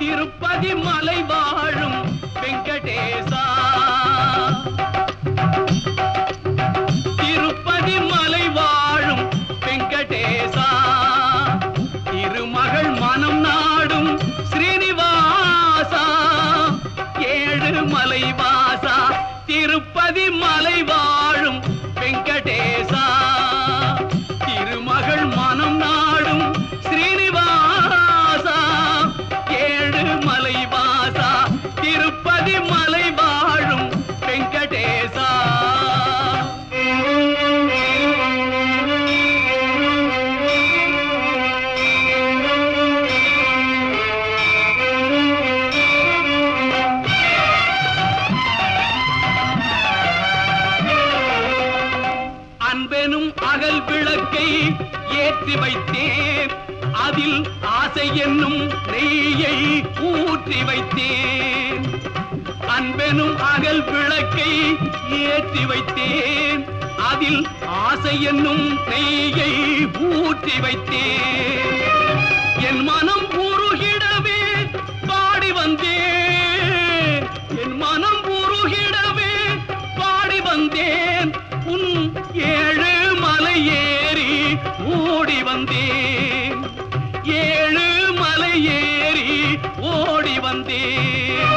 திருப்பதி மலை வாழும் வெங்கடேசா, திருப்பதி மலை வாழும் வெங்கடேசா, திருமகள் மனம் நாடும் ஸ்ரீனிவாசா, ஏழு மலை வாசா, திருப்பதி மலை வாழும் வெங்கடேசா, திருமகள் மனம் நாடும் ஸ்ரீனிவாசா, ஏழு மலை வாசா, திருப்பதி மலை வாழும் வெங்கடேசா. அன்பெனும் அகல் விளக்கை ஏற்றி வைத்தேன், அதில் ஆசை என்னும் நெய்யை ஊற்றி வைத்தேன். அன்பெனும் அகல் விளக்கை ஏற்றி வைத்தேன், அதில் ஆசை என்னும் நெய்யை ஊற்றி வைத்தேன். என் மனம் உருகிடவே பாடி வந்தேன், என் மனம் உருகிடவே பாடி வந்தேன். உன் ஏழு மலை ஏறி ஓடி வந்தேன், ஏழு மலை ஏறி ஓடி வந்தேன்.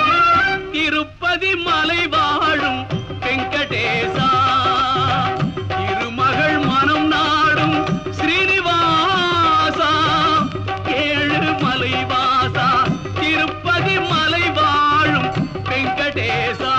திருப்பதி மலை வாழும் வெங்கடேசா, திருமகள் மனம் நாடும் ஸ்ரீனிவாசா, ஏழு மலை வாசா, திருப்பதி மலை வாழும் வெங்கடேசா.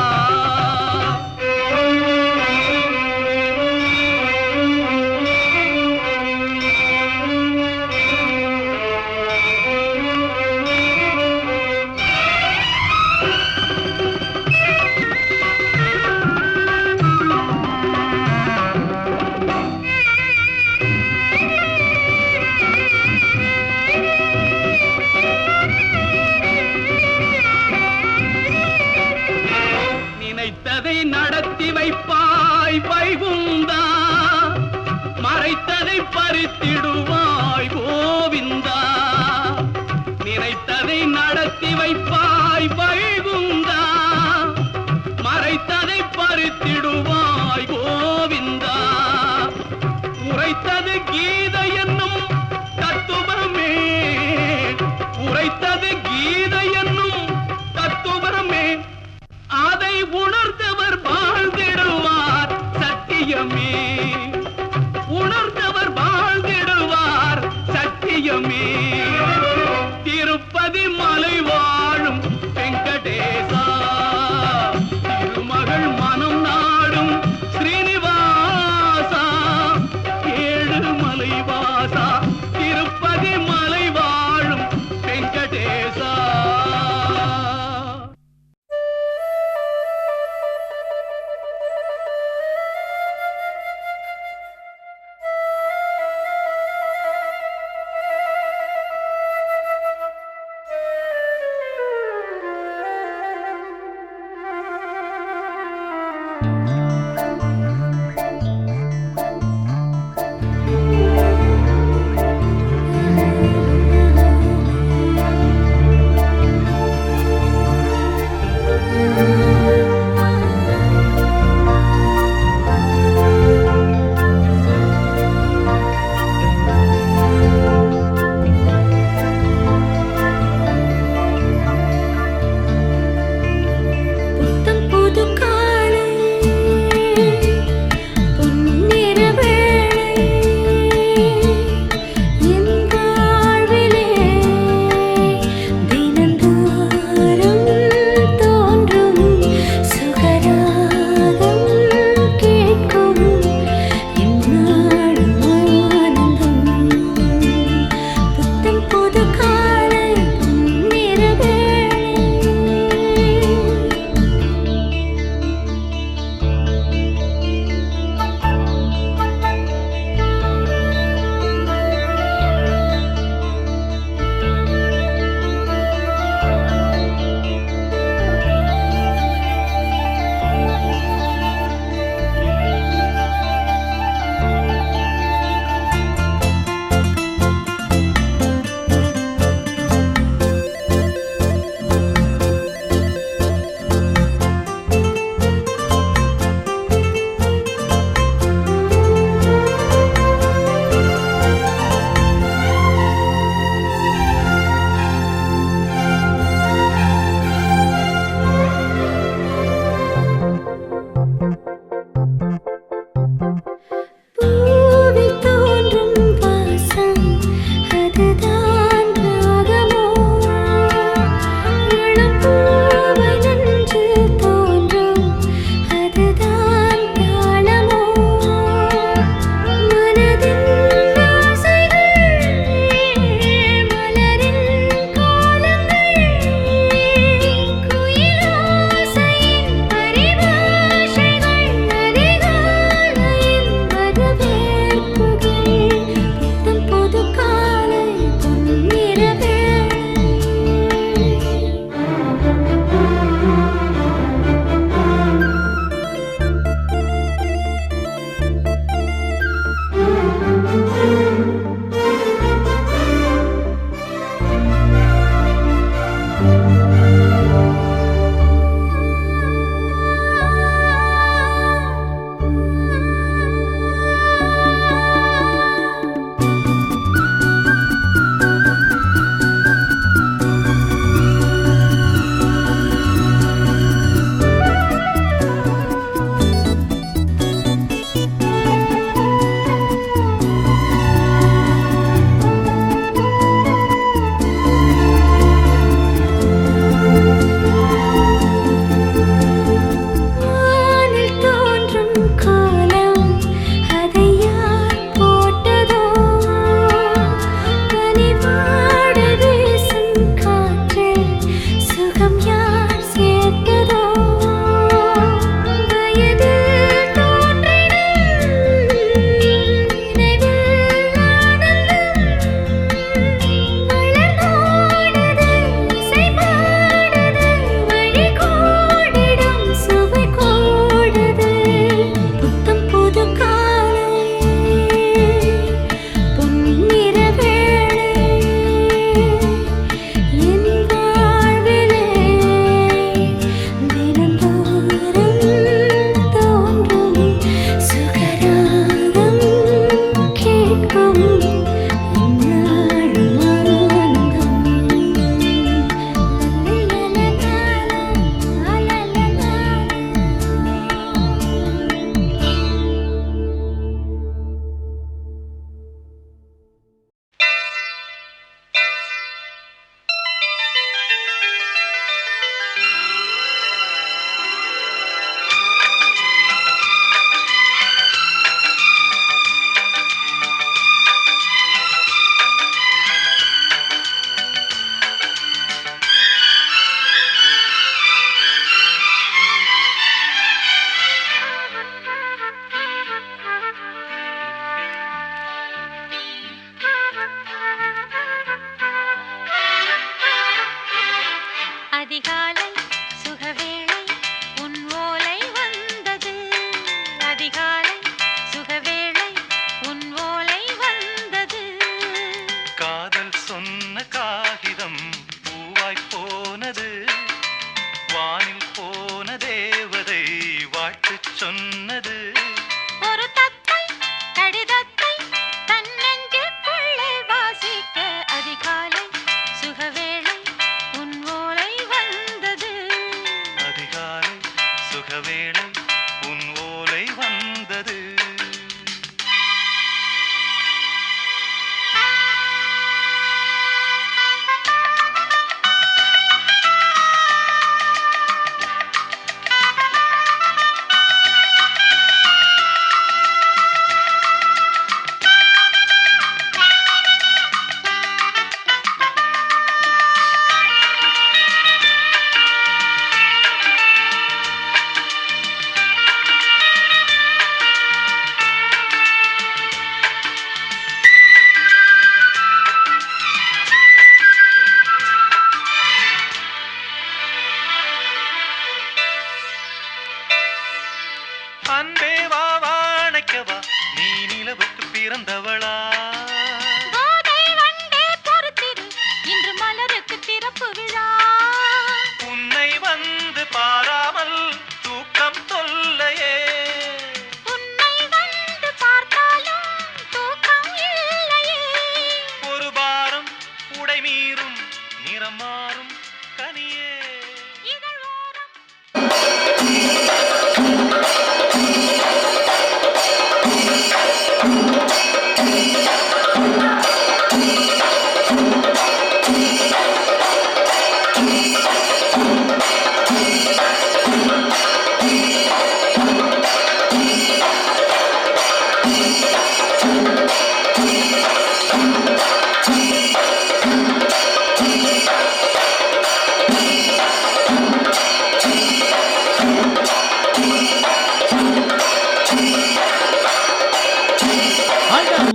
நினைத்ததை நடத்தி வைப்பாய் வைகுந்தா, மறைத்ததை பறித்திடுவாய் கோவிந்தா. நினைத்ததை நடத்தி வைப்பாய் வைகுந்தா, மறைத்ததை பறித்திடுவாய் கோவிந்தா. உரைத்தது கீதை என்னும் தத்துவமே, உரைத்தது கீதை என்னும் தத்துவமே, அதை உணர்ந்தவர் வாழ்ந்திடுவார் சத்தியமே, உணர்ந்தவர் வாழ்ந்திடுவார் சத்தியமே. திருப்பதி மலை வாழும் வெங்கடேசா, திருமகள் மனம் நாடும் ஸ்ரீனிவாசா, ஏழு மலை வாசா, திருப்பதி மலை வாழும் வெங்கடேசா.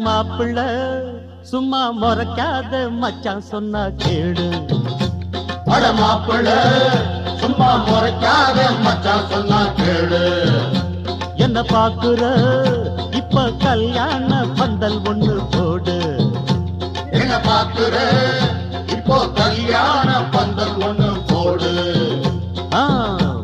மாப்பிள்ள சும்மா முறைக்காத மச்சான் சொன்னா கேடு. அட மாப்பிள்ள சும்மா முறைக்காத மச்சான் சொன்னா கேடு. என்ன பாக்குற இப்ப கல்யாண பந்தல் ஒண்ணு போடு. என்ன பாக்குற இப்போ கல்யாண பந்தல் ஒண்ணு போடு.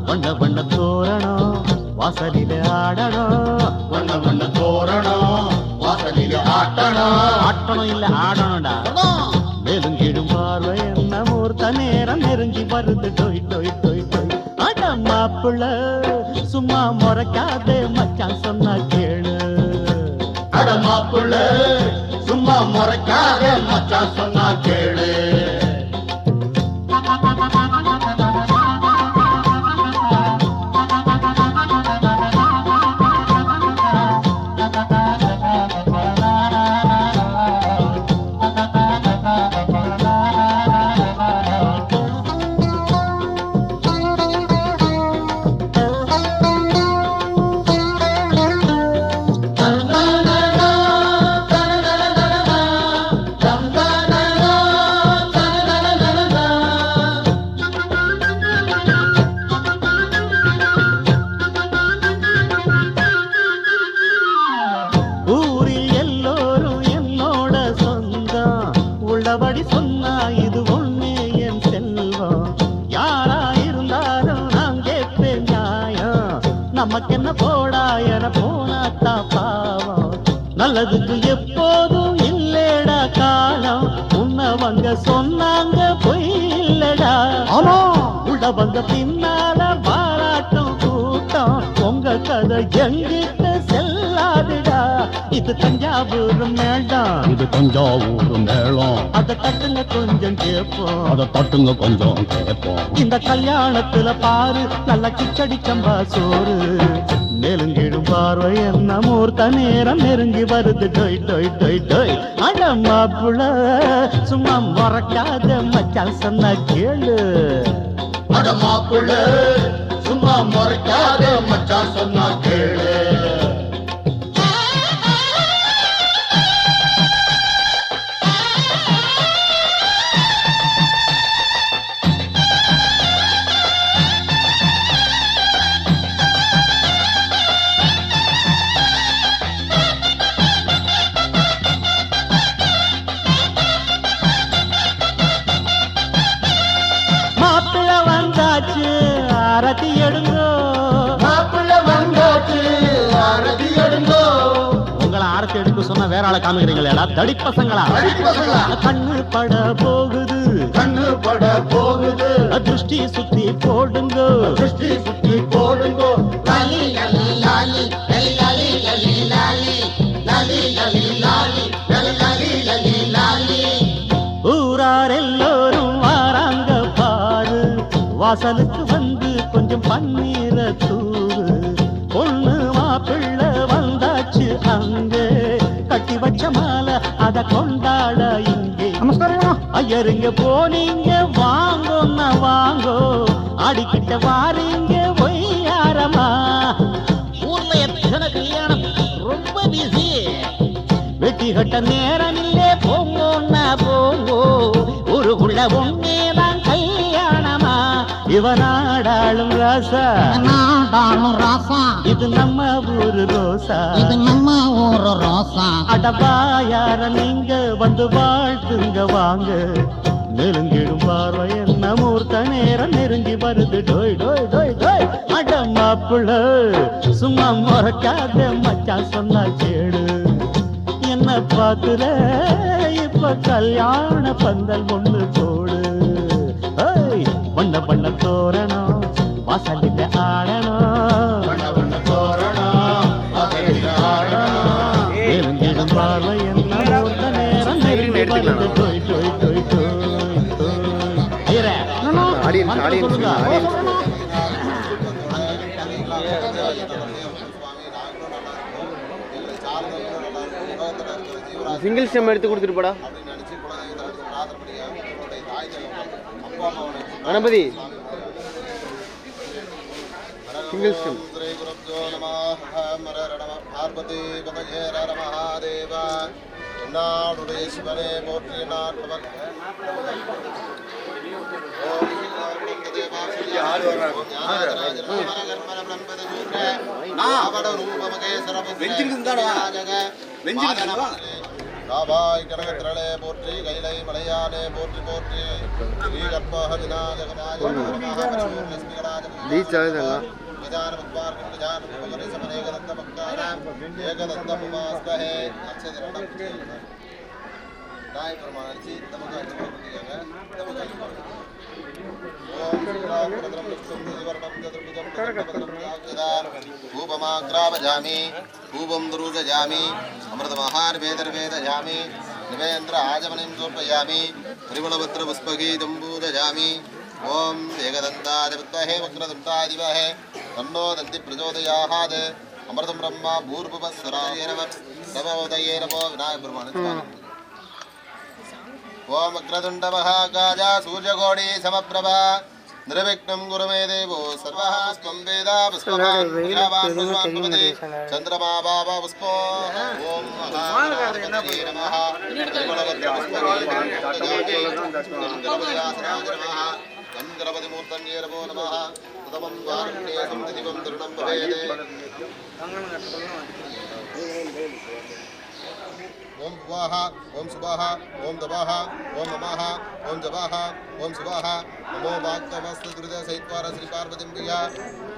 வண்ண வண்ண தோரணம் வாசலில ஆடணும். வண்ண வண்ண தோரணம் வாசலில ஆட்டணும். ஆட்டணும் இல்ல ஆடணும்டா. மேலும் கீழும் பார்வை என்ன மூர்த்த நேரம் நெருங்கி வருது. டொய் டொய் டொய் டொய். அட மாப்பிள்ள சும்மா முறைக்காதே மச்சான் சொன்னா கேளு. அட மாப்பிள்ள சும்மா முறைக்காத மச்சான் சொன்னா கேளு. உள்ளபடி சொன்னா இது ஒண்ணு என் செல்வம். யாரா இருந்தாலும் நான் கேட்பேன் நியாயம். நமக்கென்ன போடா என போனாத்தா பாவம். நல்லதுக்கு எப்போதும் இல்லடா காலம். உன்னவங்க சொன்னாங்க பொய் இல்லடா. ஆமா உள்ள வந்த பின்னால பாராட்டும் கூட்டம். உங்க கதை எங்கிட்ட செல்லாதுடா. இது தஞ்சாவூர் மேளம். இது தஞ்சாவூர் மேளம். அத தட்டுங்க கொஞ்சம் கேட்போம். அத தட்டுங்க கொஞ்சம் கேட்போம். இந்த கல்யாணத்துல பாரு நல்ல கிச்சடி சம்பா சோறு. நெருங்கிடும் பார்வை என்ன மூர்த்த நேரம் நெருங்கி வருது. டொய் டொய் டொய் டொய். அட மாப்பிள்ள சும்மா மறக்காத மச்சான் சொன்ன கேளு. அட மாப்பிள்ள சும்மா முறைக்காத மச்சான் சொன்னா கேளு. மாப்பிள்ள வந்தாச்சு ஆரத்தி எடுங்கோ. மாப்பிள்ள வந்தாச்சு ஆரத்தி எடுங்கோ. உங்களை ஆரத்தி எடுக்க சொன்னா வேற ஆளை காமிக்கிறீங்களா தடி பசங்களா? கண்ணு பட போகுது கண்ணு பட போகுது. திருஷ்டி சுத்தி போடுங்க. திருஷ்டி சுத்தி போடுங்கோ. லாலி லாலி லாலி லாலி லாலி லாலி லாலி லாலி லாலி லாலி லாலி லாலி. ஊரார் எல்லோரும் வாராங்க பாரு. வாசலுக்கு வந்து கொஞ்சம் பன்னீர தூரு. பொண்ணு மாப்பிள்ள வந்தாச்சு அங்கே. கட்டி வச்ச மாலை அத கொண்டாட இங்கே. நமஸ்காரம். ஐயருங்க போனீங்க வாங்கோன்னா வாங்கோ. அடிக்கிட்ட வாரீங்க ஒய்யாரமா. ஊர்ல எத்தனை கல்யாணம் ரொம்ப பிஸி. வெட்டி கட்ட நேரம் இல்லே போங்கோன்னா போங்கோ. ஊருக்குள்ள ஒன்னேதான் கல்யாணமா. இவனாடாளும் ராசா நாடாளும் ராசா. இது நம்ம ஊரு ரோசா. இது நம்ம ஊரு ரோசா. அடபா யார நீங்க வந்து வாழ்த்துங்க வாங்க. நெருங்கிடும் பார்வை என்ன மூர்த்த நேரம் நெருங்கி வருது. டோய் டோய் டோய் டோய். அட மாப்பிள்ள சும்மா முறைக்காத மச்சான் சொன்னா கேடு. என்ன பாக்குற இப்ப கல்யாண பந்தல் ஒண்ணு போடு. வண்ண வண்ண தோரணம் வாசலில ஆடணும். வண்ண வண்ண தோரணம் வாசலில ஆடணும். நெருங்கிடும் பார்வை என்ன மூர்த்த நேரம் நெருங்கி வருது. டோய் டோய் டோய் டோய் டோய். ஐயரே, சொல்லுங்க. சிங்கிள் ஸ்டெம் எடுத்து கொடுத்துட்டு போடா கணபதி. Single stem. சிவனே போற்றி நாற்பவர். காவாய் கனகத்திரளே போற்றி கைலை மலையானே போற்றி போற்றி ஸ்ரீ கற்பக விநாயகமாய பீச் ஆகுதுங்களா ஏகதந்தமுமாஸ்மஹே அச்சதிரணம் நாய் பிரமாணம் அடிச்சு நமக்கு அஞ்சு கொடுத்துருக்காங்க நமக்கு அஞ்சு भूपमाग्रावजामि भूपं दुरुजयामि अमृतमहार्वेदर्वेदयामि निवेन्द्र आजमनिं समर्पयामि परिमलभद्रपुष्पगीतं पूजयामि ॐ एकदन्ताय विद्महे वक्रतुण्डाय धीमहि तन्नो दन्ति प्रचोदयात् अमृतं ब्रह्म भूर्भुवस्सराय नमः नमोदये नमो विनायक ब्रह्मणे ओम अग्रतुण्डमहाकाय सूर्यकोटि समप्रभा निर्विघ्नं कुरु मे देवो सर्वः स्वं वेद पुष्पवान् पुष्पवान् चन्द्रमा बाबा पुष्पो ओम महागणपतये नमः गणपतिमूर्तये नमो नमः प्रथमं वारुण्यं दिवं तरुणं भवेत् ओम स्वाहा ओम सुबाहा ओम दबाहा ओम नमः ओम जबाहा ओम सुबाहा नमो वाक्तमस्तु दुर्द सहित्वार श्री पार्वतीं प्रिया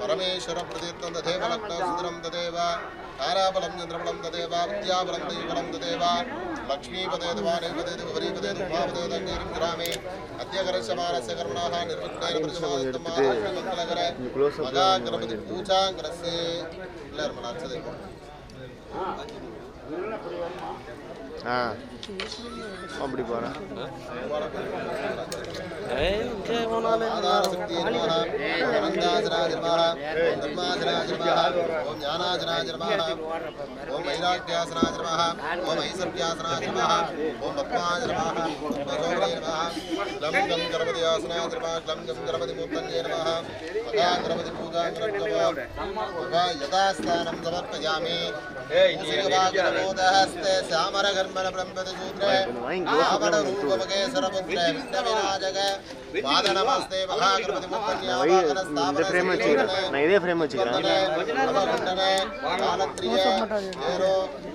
परमेश्वर प्रतीर्थं तदेव लग्न सुंदरं तदेव ताराबलं चंद्रबलं तदेव विद्याबलं दैवबलं तदेव लक्ष्मीपदे देवानेपदे देवरीपदे उमापदे दङ्गेरिं ग्रामे अद्यकरशमानस्य कर्मणः निर्विघ्नेन प्रचोदयन्तु मंगलकरे मगा गणपति पूजाङ्करस्य எல்லாரும் மனச்சதே அப்படி போறேன் ओम ज्ञानाजनाय नमः ओम वैराग्यासनाय नमः ओम ऐश्वर्यासनाय नमः ओम पद्माय नमः पद्मजोगणे नमः गं गं गणपतियासनाय नमः गं गं गणपतिमूर्तये नमः महा गणपति पूजां कृत्वा यथास्थानं समर्पयामि मोदहस्ते श्यामरघर्मण ब्रह्मति सूत्रे आवड रूपमगे सरपुत्रे विघ्नविनाशक वादनमस्ते महागणपतिमूर्तये இந்த ஃப்ரேம் வச்சுக்கிறேன் நான் இதே ஃப்ரேம் வச்சுக்கிறேன்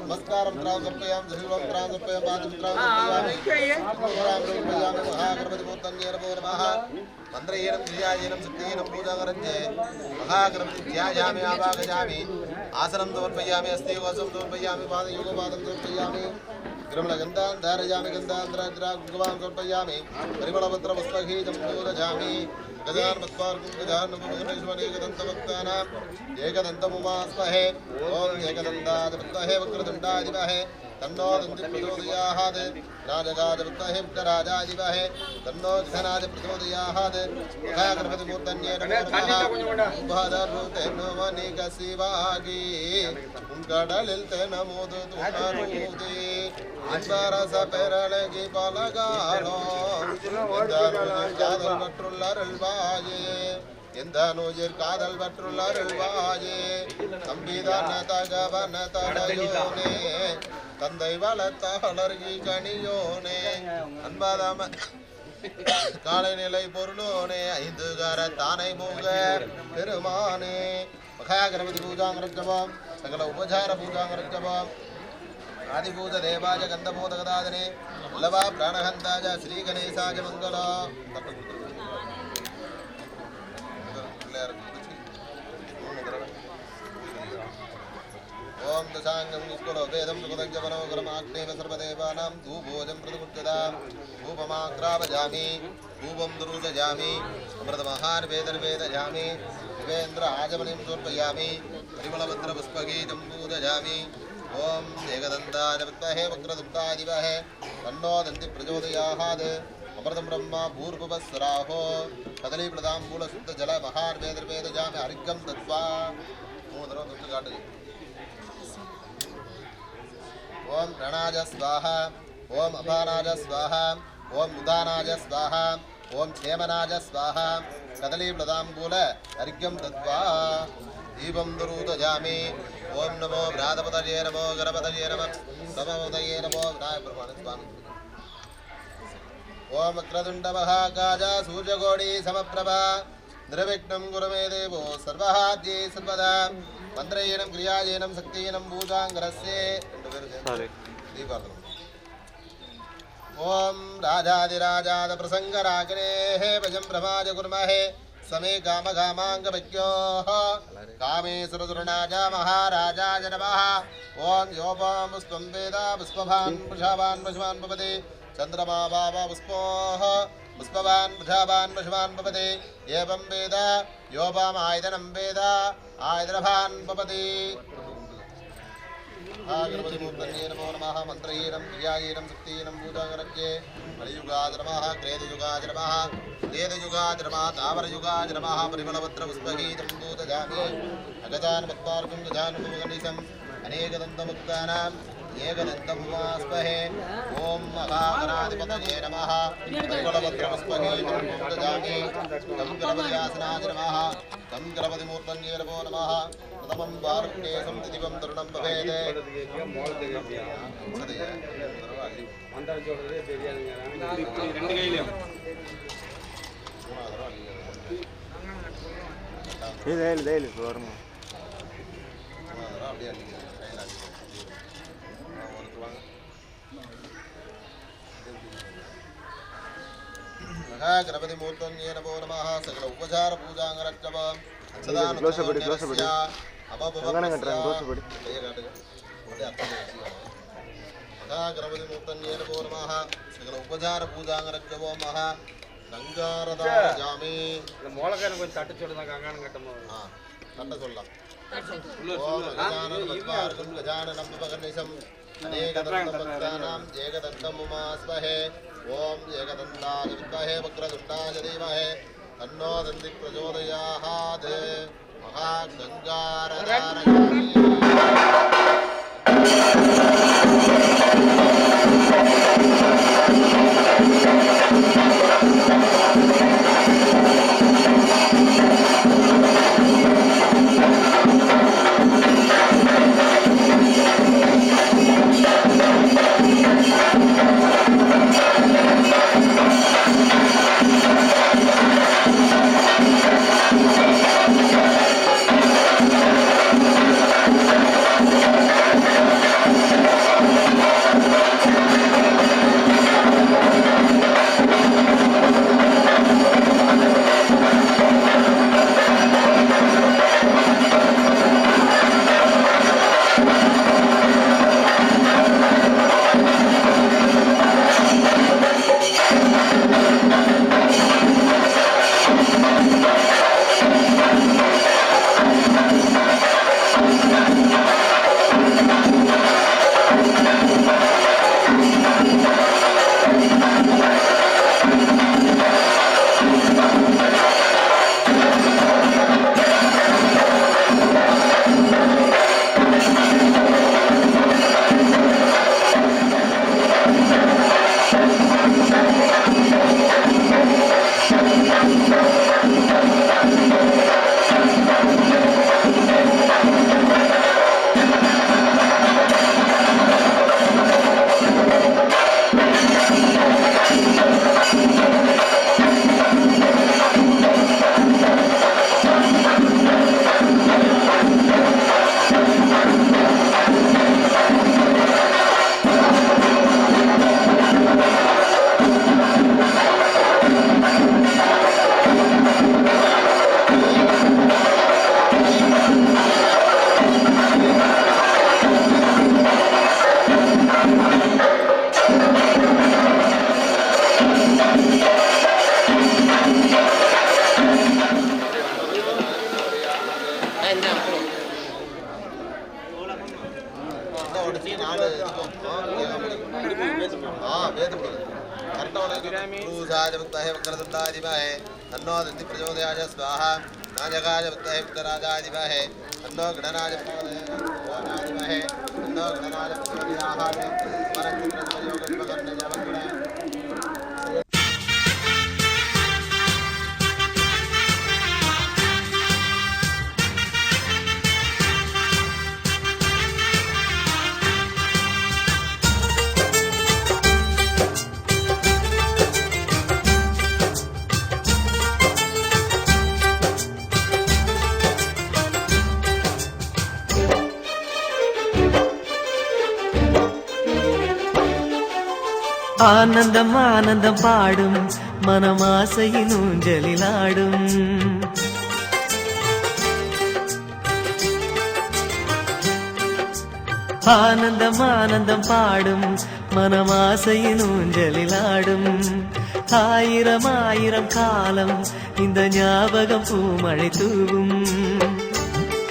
नमस्कारं त्रां समर्पयामि धूपं त्रां समर्पयामि पादं त्रां समर्पयामि महागणपतिमूर्तये नमो नमः मन्त्रयेन क्रियायेन शक्तियेन पूजाकरञ्चे महागणपति ध्यायामि आवाहयामि आसनं समर्पयामि अस्तिकोशं समर्पयामि पादयुगपादं समर्पयामि गिरमलगन्धान् धारयामि गन्धान्तराद्रा गुगवां समर्पयामि परिमलपत्रपुष्पगीतं पूजयामि गजान् मत्वार्कुं गजान् नमोगणेश्वरेकदन्तभक्तानाम् एकदन्तमुमास्महे ॐ एकदन्ताय विद्महे वक्रतुण्डाय धीमहि तन्नो दन्ति प्रचोदयात् राजगाय विद्महे विघ्नराजाय धीमहि तन्नो घनाय प्रचोदयात् महागणपतिमूर्तये नमो नमः उभयरूपे नवनिकशिवागी उङ्गडलिल तेनमोदु तुमरूदे இன்பரச பெறலகி பலகாலோ காதல் பற்றுள்ளருள்வாயே எந்த நோயிற் காதல் பற்றுள்ளருள்வாயே தம்பிதான தகவன தடையோனே தந்தை வளர்த்தளர்கி கணியோனே அன்பதம காலைநிலை பொருளோனே ஐந்து கரத்தானை மூக பெருமானே மகாகணபதி பூஜாங்கரஜபம் சகல உபசார பூஜாங்கரஜபம் आदिभूत देवाज गंधमोदकदादने वल्लभा प्राणहंताज श्री गणेशाज मंगल ओम दशांगं निष्कुलो वेदं सुगतं मनोगरमाग्नेव सर्वदेवानां धूपोजं प्रतिमुच्यता धूपमाग्रावजामि धूपं दुरुजयामि अमृतमहार्वेदर्वेदयामि दिवेन्द्र आजमनिं समर्पयामि परिमलभद्रपुष्पगीतं पूजयामि ओम एकदन्ताय विद्महे वक्रतुण्डाय धीमहि तन्नो दन्ति प्रचोदयात् अमृतं ब्रह्म भूर्भुवस्सराहो कदलीप्रदाम्बूलशुद्धजल महार्वेदर्वेदयामि अर्घ्यं दत्त्वा मोदरं दुष्ट काटि ओम गणाज स्वाहा ओम अपानाज स्वाहा ओम उदानाज स्वाहा ओम क्षेमनाज स्वाहा कदलीप्रदाम्बूल अर्घ्यं दत्त्वा दीपं दुरुदजामि ओम नमो व्रातपतये नमो गणपतये नमः समोदये नमो विनायक ब्रह्मणे स्वामी ओम अक्रतुण्डमहाकाय सूर्यकोटि समप्रभा निर्विघ्नं कुरु मे देवो सर्वहाद्ये सर्वदा मन्त्रयेन क्रियायेन शक्तियेन पूजाङ्करस्य दीपार्थनं ओम राजाधिराजाद प्रसंगराग्नेः भजं ब्रह्माज कुर्महे समे कामकामाङ्गभज्ञो कामेश्वरसुरनाजा महाराजाय नमः ओम योपां पुष्पं वेद पुष्पवान् वृषावान् वशवान् भवति चन्द्रमा भाव पुष्पोः पुष्पवान् वृषावान् वशवान् भवति एवं वेद योपाम् आयतनं वेद आयतनवान् भवति गणपतिमूर्तये नमो नमः मन्त्रहीनं क्रियाहीनं शक्तिहीनं पूजागरज्ञे कलियुगाय नमः क्रेतयुगाय नमः वेदयुगाय नमः तावरयुगाय नमः परिमलपत्रपुष्पगीतं पूजयामि अगजानपद्मार्गं गजाननमुखनिशम् अनेकदन्तमुक्तानाम् एकदन्तमुपास्महे ॐ महागणाधिपतये नमः परिमलपत्रपुष्पगीतं पूजयामि तं गणपतियासनाय नमः तं गणपतिमूर्तये नमो नमः प्रथमं वारुण्येशं दिदिवं तरुणं भवेत् தேயிலை வரணும் गणपति मूर्तये नमो नमः सकल उपचार पूजांगरक्षव गणपति मूर्तये नमो नमः सकल उपचार पूजांगरक्षवो मह गंगारदामि மோளக்காரன் கொஞ்சம் தட்டு சொல்லுதான் கங்கானம் கட்டும் தட்ட சொல்லலாம் ஓம் கஜானனம் கஜானனம் பகர்நிசம் अनेकदन्तभक्तानां एकदन्तमुमास्महे ॐ एकदन्ताय विद्महे वक्रतुण्डाय धीमहि तन्नो दन्तिः प्रचोदयात् महागङ्गारदारयामि अन्नो दन्ति प्रचोदयाय स्वाहा नाजकाय विद्महे विघ्नराजाय धीमहि अन्नो गणनाय धीमहि अन्नो गणनाय प्रचोदयाय ஆனந்தம் ஆனந்தம் பாடும் மனமாசையின் ஊஞ்சலிலாடும் ஆனந்தம் ஆனந்தம் பாடும் மனமாசையின் ஊஞ்சலிலாடும் ஆயிரம் ஆயிரம் காலம் இந்த ஞாபகம் பூமழை தூவும்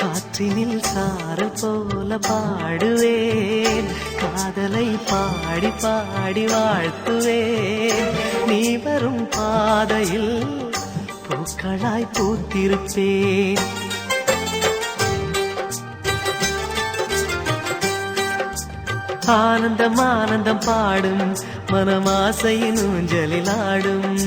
காற்றினில் சாரல் போல பாடுவேன் காதலை பாடி பாடி வாழ்த்துவேன் நீ வரும் பாதையில் பூக்களாய் பூத்திருப்பேன் ஆனந்தம் ஆனந்தம் பாடும் மனமாசையின் ஊஞ்சலிலாடும்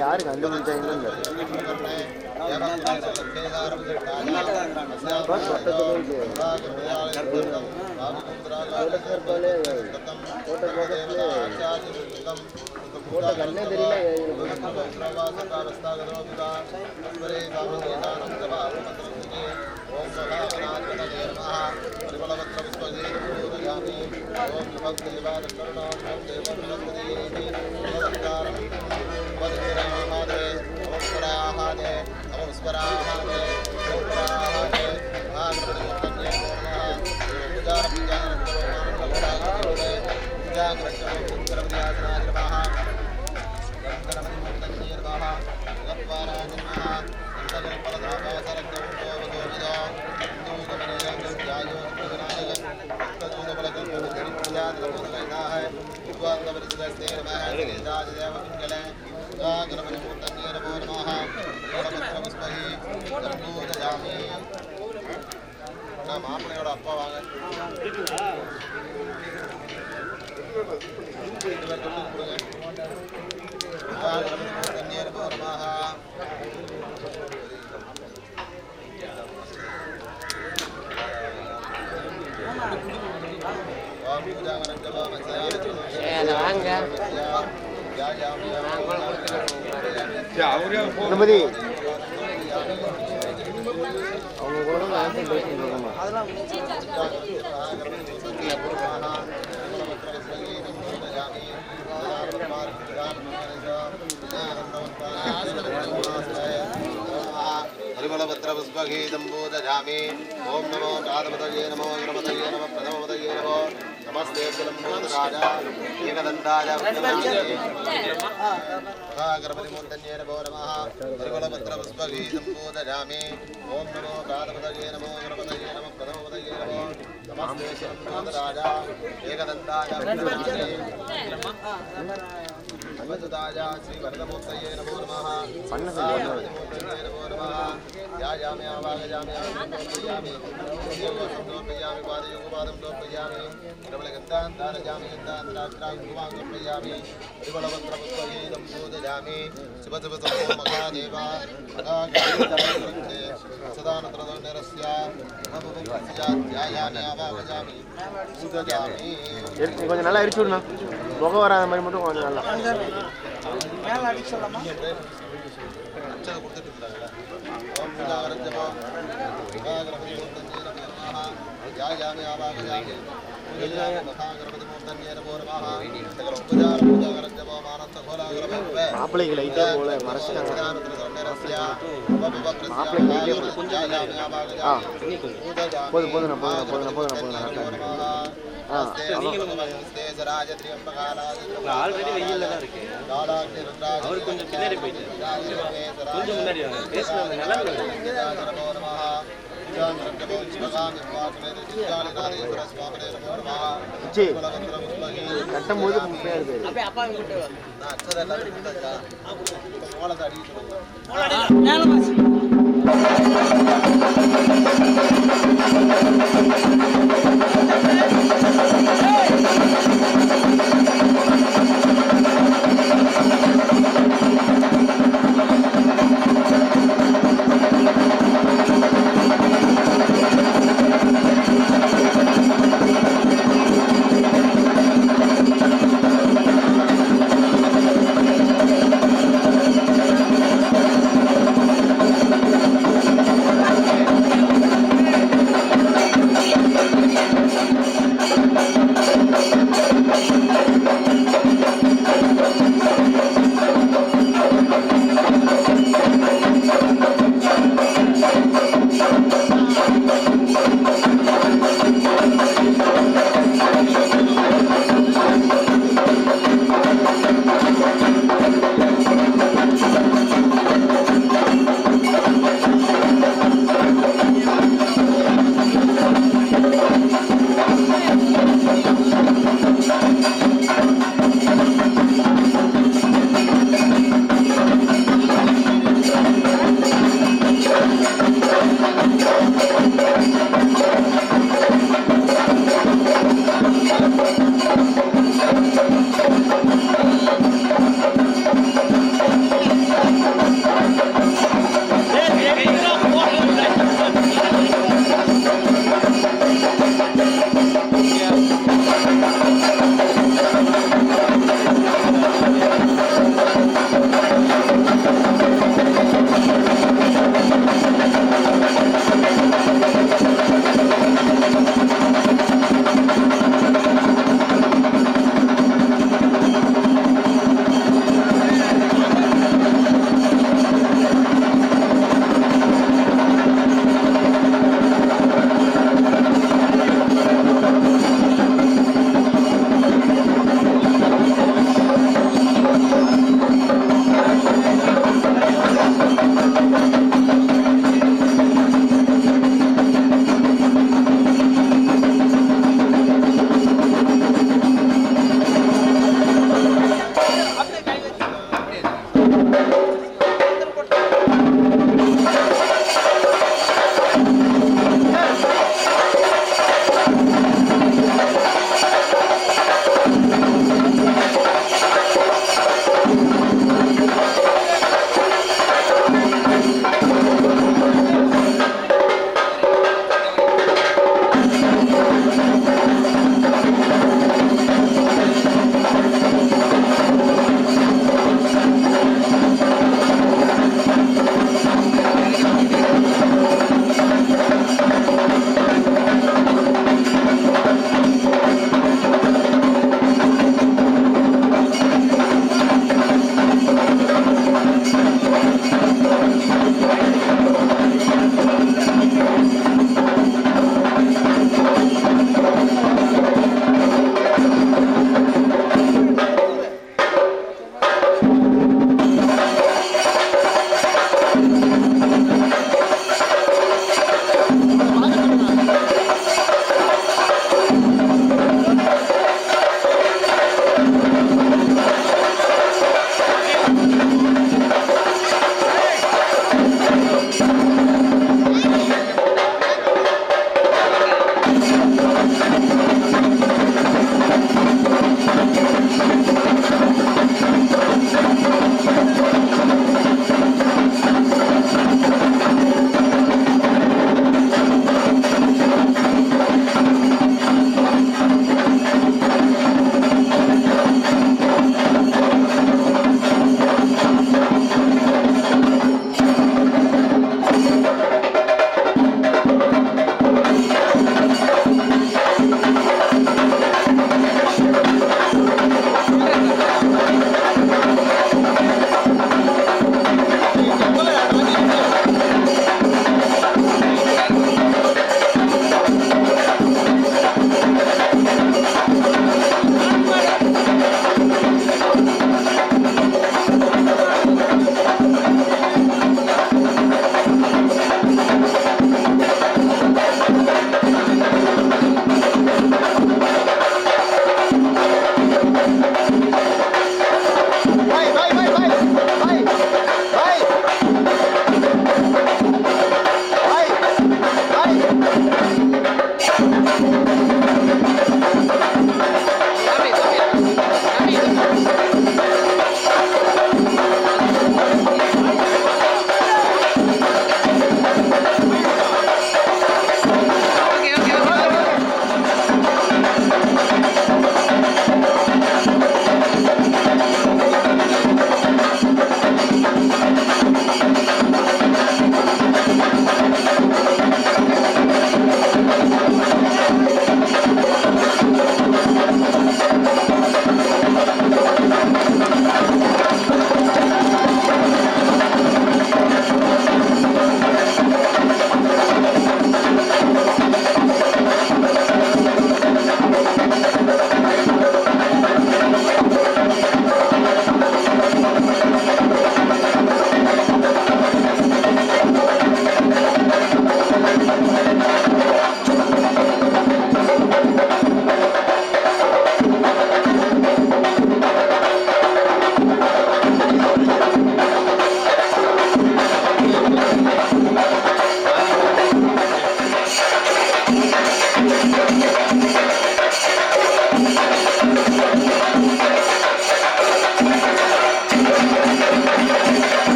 யாரு கண்டுபிடிச்சாங்க கண்ணே மாப்பிள்ளையோட அப்பா வாங்க கணபதி அவங்க கூட हरिमलपत्र पुष्पगीतं पूजयामि ओम नमो कादपतये नमो गणपतये नमः प्रथमपतये नमो नमस्ते कुलम्बोधराज एकदन्ताय गणपतिमूर्तये नमो नमः हरिमलपत्र पुष्पगीतं पूजयामि ओम नमो कादपतये नमो गणपतये नमः प्रथमपतये नमो नमस्ते कुलम्बोधराज एकदन्ताय अमृताय श्री वरदमूर्तये नमो नमः पन्नमूर्तये नमो नमः ध्यायामि आवाहयामि समर्पयामि समर्पयामि पादयोगपादं समर्पयामि प्रबलगन्धान् धारयामि गन्धान् समर्पयामि त्रिबलवन्त्रपुष्पगीतं पूजयामि शिवशिवसमो महादेवा सदानत्रदण्डरस्य ध्यायामि आवाहयामि पूजयामि கொஞ்சம் நல்லா எரிச்சு விடணும் புகை வராத மாதிரி மட்டும் கொஞ்சம் நல்லா மேல அடிக்க சொல்லலாமா அச்சத கொடுத்துட்டு இருக்காங்க ஓம் புஜாவரஞ்சமோ மகாகணபதி மூர்த்தஞ்சேன ध्यायामि आवाहयामि पूजयामि महागणपति मूर्तन्ये नमो नमः सकल उपचार पूजागरञ्जमो मानसखोलागरभवे मापळैगे லைட்டா போல மரஸ்காங்க சதானत्रदण्डरस्य मापळैगे पूजयामि आवाहयामि போதும் போதும் ஆல்ரெடி வெயில்ல தான் இருக்கு அவர் கொஞ்சம் பின்னாடி போயிட்டு கொஞ்சம் முன்னாடி வாங்க பேசுறது நல்லா இருக்கு கட்டும் போது அச்சதை எல்லாத்தையும் கொடுத்தாச்சா மோளத்தை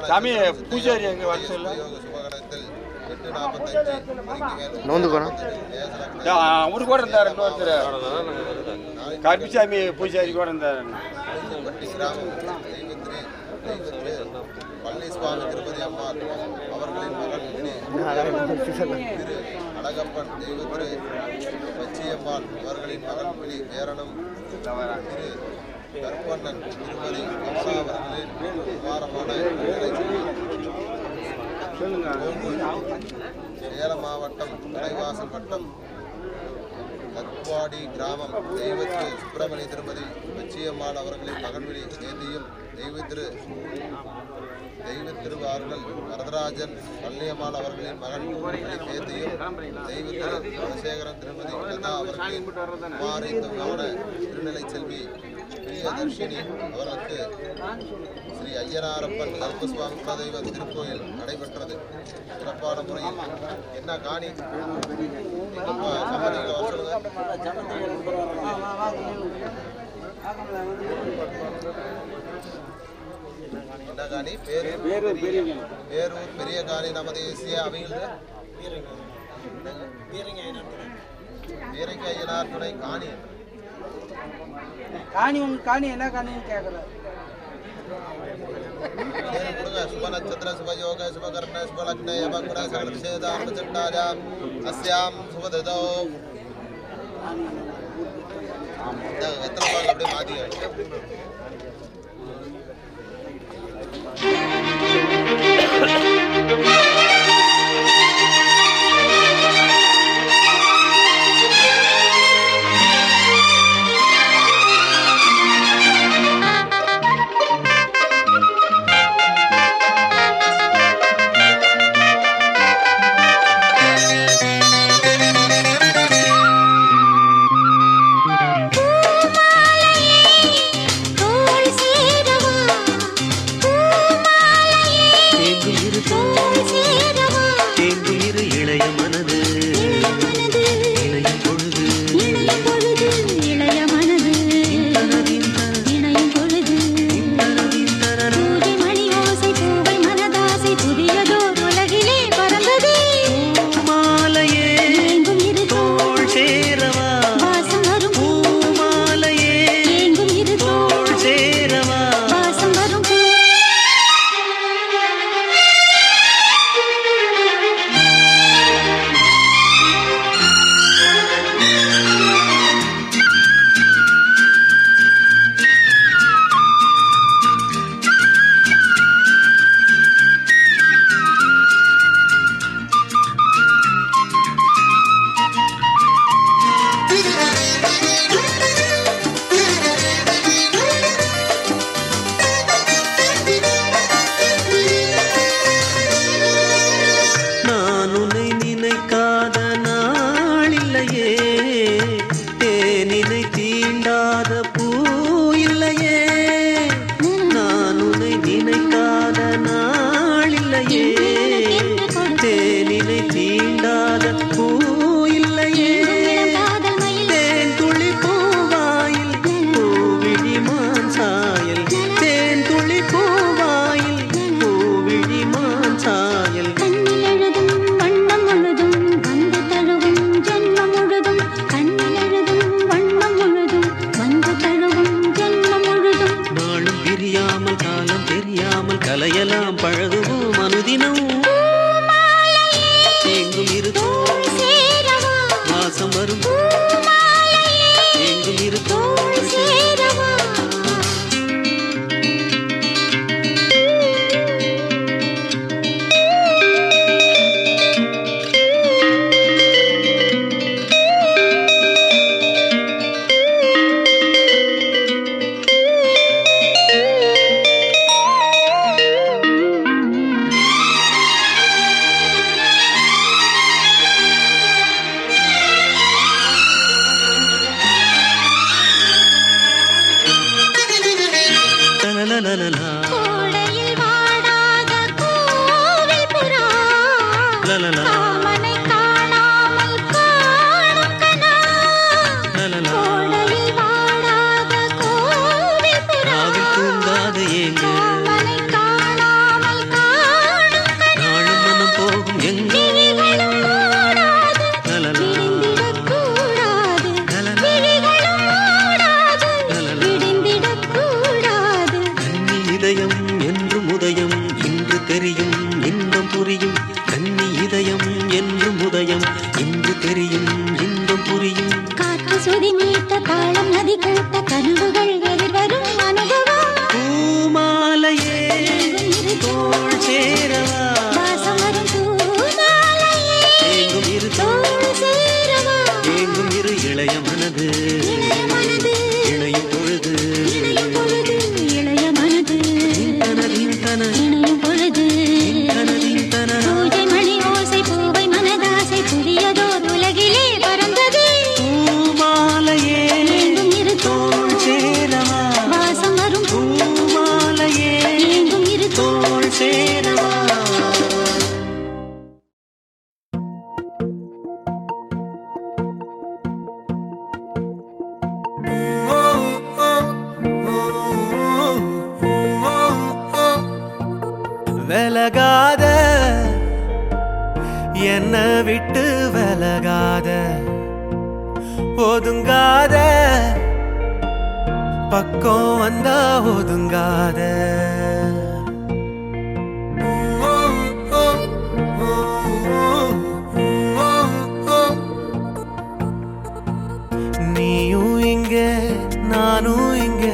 சாமி பூஜாரி எங்க வர சொல்ல அவரு கூட இருந்தாரு இன்னொருத்தர் கருப்பிசாமி பூஜாரி கூட இருந்தாரு பழனிசுவாமி திருப்பதி அம்மாள் அவர்களின் மகன் அழகப்பன் தெய்வத்திரு பச்சியம்மாள் அவர்களின் மகன் விழி பேரணம் திரு கற்பண்ணன் திருப்பதி அம்மா அவர்களின் குமாரமான சேலம் மாவட்டம் தலைவாசல் வட்டம் தத்வாடி கிராமம் தெய்வத்திரு சுப்பிரமணிய திருமதி பச்சியம்மாள் அவர்களின் மகன்விழி நேந்தியும் தெய்வத்திருவார்கள் வரதராஜன் பள்ளியம்மாள் அவர்களின் மகன் நேந்தியும் தெய்வத்திரு குலசேகரன் திருமதி லதா அவர்களின் குமாரித்தமான திருநிலை செல்வி பிரியதர்ஷினி அவர்களுக்கு ஸ்ரீ ஐயனாரப்பன் கருப்பசுவாமி குலதெய்வ திருக்கோயில் நடைபெற்றது. சிறப்பான முறையில் என்ன காணி சம்மதிகளை வர என்ன காணி பேரூர் பெரிய காணி நமது தேசிய அவங்க வீரங்க ஐயனார் துணை காணி காணி என்ன காணின்னு கேட்குறேன். शुभ नक्षत्र शुभ योग शुभ कर्ण शुभ लग्न यमग्न सकल विषेदान चट्टायाम अस्याम शुभ ददो எத்தனை பால் அப்படியே மாத்தி எங்க நாளும் மனம் போகும் எங்க கன்னி இதயம் என்றும் உதயம் இன்று தெரியும் இன்பம் புரியும் கன்னி இதயம் என்றும் உதயம் இன்று தெரியும் இன்பம் புரியும் காற்று சுதி மீட்ட தாளம் நதி கூட்ட கனவுகள் எதிர்வரும் அனுபவம் பூமாலையே தோள் சேரவா வாசம் வரும் பூமாலையே ஏங்கும் இரு தோள் சேரவா ஏங்கும் இரு இளைய மனது இளைய மனது இணையும் பொழுது இணையும் பொழுது இளைய மனது தனதின் இணையும் பொழுது தனதின் தன பூஜை மணி ஓசை பூவை மனதாசை புதியதோர் உலகிலே பறந்தது பூமாலையே ஏங்கும் இரு தோள் சேரவா வாசம் வரும் பூமாலையே ஏங்கும் இரு தோள் சேரவா விலகாத என்ன விட்டு விலகாத ஒதுங்காத பக்கம் வந்தா ஒதுங்காத நீயும் இங்க நானும் இங்க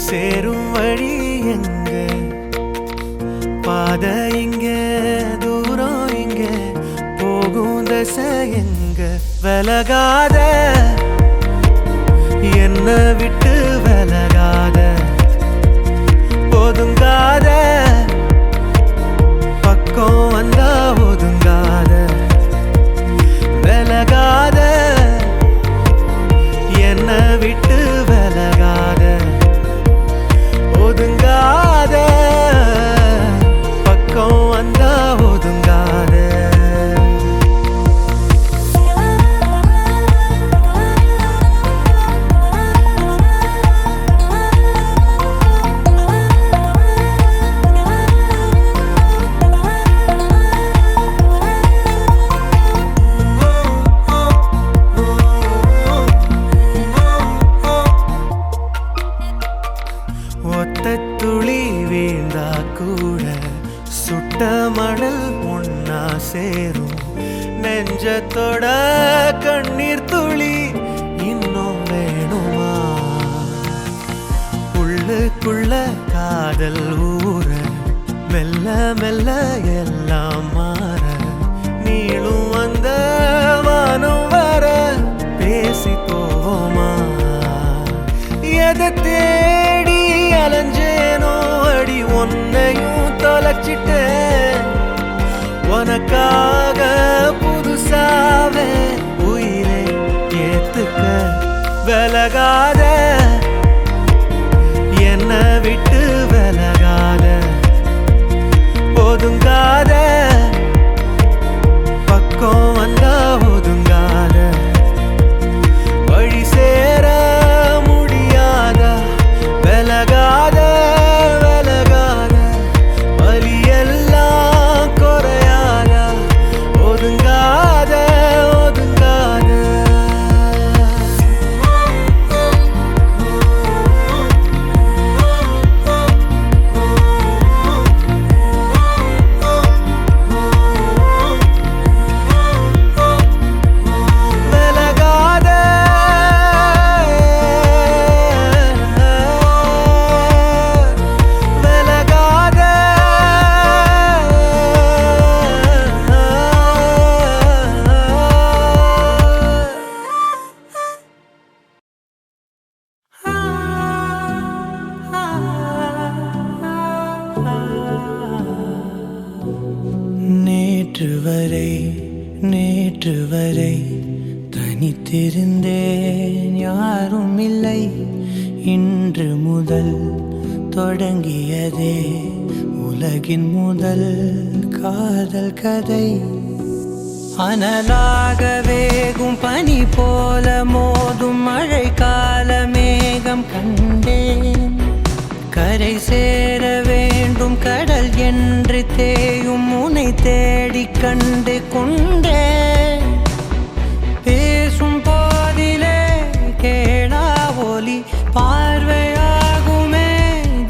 சேரும் வழி எங்க பாதை இங்க தூரம் இங்க போகும் தசை எங்க விலகாத என்ன விட்டு விலகாத ஒதுங்காத பக்கம் வந்தா ஒதுங்காத விலகாத என்ன விட்டு விலகாத ஒதுங்காத பக்கம் வந்தா ஒதுங்காத ஒத்த துளி வீழ்ந்தா கூட சுட்ட மணல் ஒன்னா சேரும் நெஞ்சத்தோட கண்ணீர் துளி இன்னும் வேணுமா உள்ளுக்குள்ள காதல் ஊற மெல்ல மெல்ல எல்லாம் மாற நீளும் வந்த வானம் வர பேசி போவோமா எதை தேடி அலைஞ்சேனோ அடி உன்னையும் தொலைச்சிட்டேன் உனக்காக புதுசாவே உயிரை ஏத்துக்க விலகாத என்ன விட்டு விலகாத ஒதுங்காத பக்கம் வந்தா ஒதுங்காத வழி சேர முடியாதா விலகாத விலகாத வலியெல்லாம் குறையாதா ஒதுங்காத ஒதுங்காத விலகாத விலகாத நேற்று வரை தனித்திருந்தேன் யாரும் இல்லை இன்று முதல் தொடங்கியதே உலகின் முதல் காதல் கதை அனலாக வேகும் பனி போல மோதும் மழை கால மேகம் கண்டேன் கரை சேர வேண்டும் கடல் என்று தேயும் உனை தேடி கண்டு கொண்டே பேசும் போதிலே கேளா ஒலி பார்வையாகுமே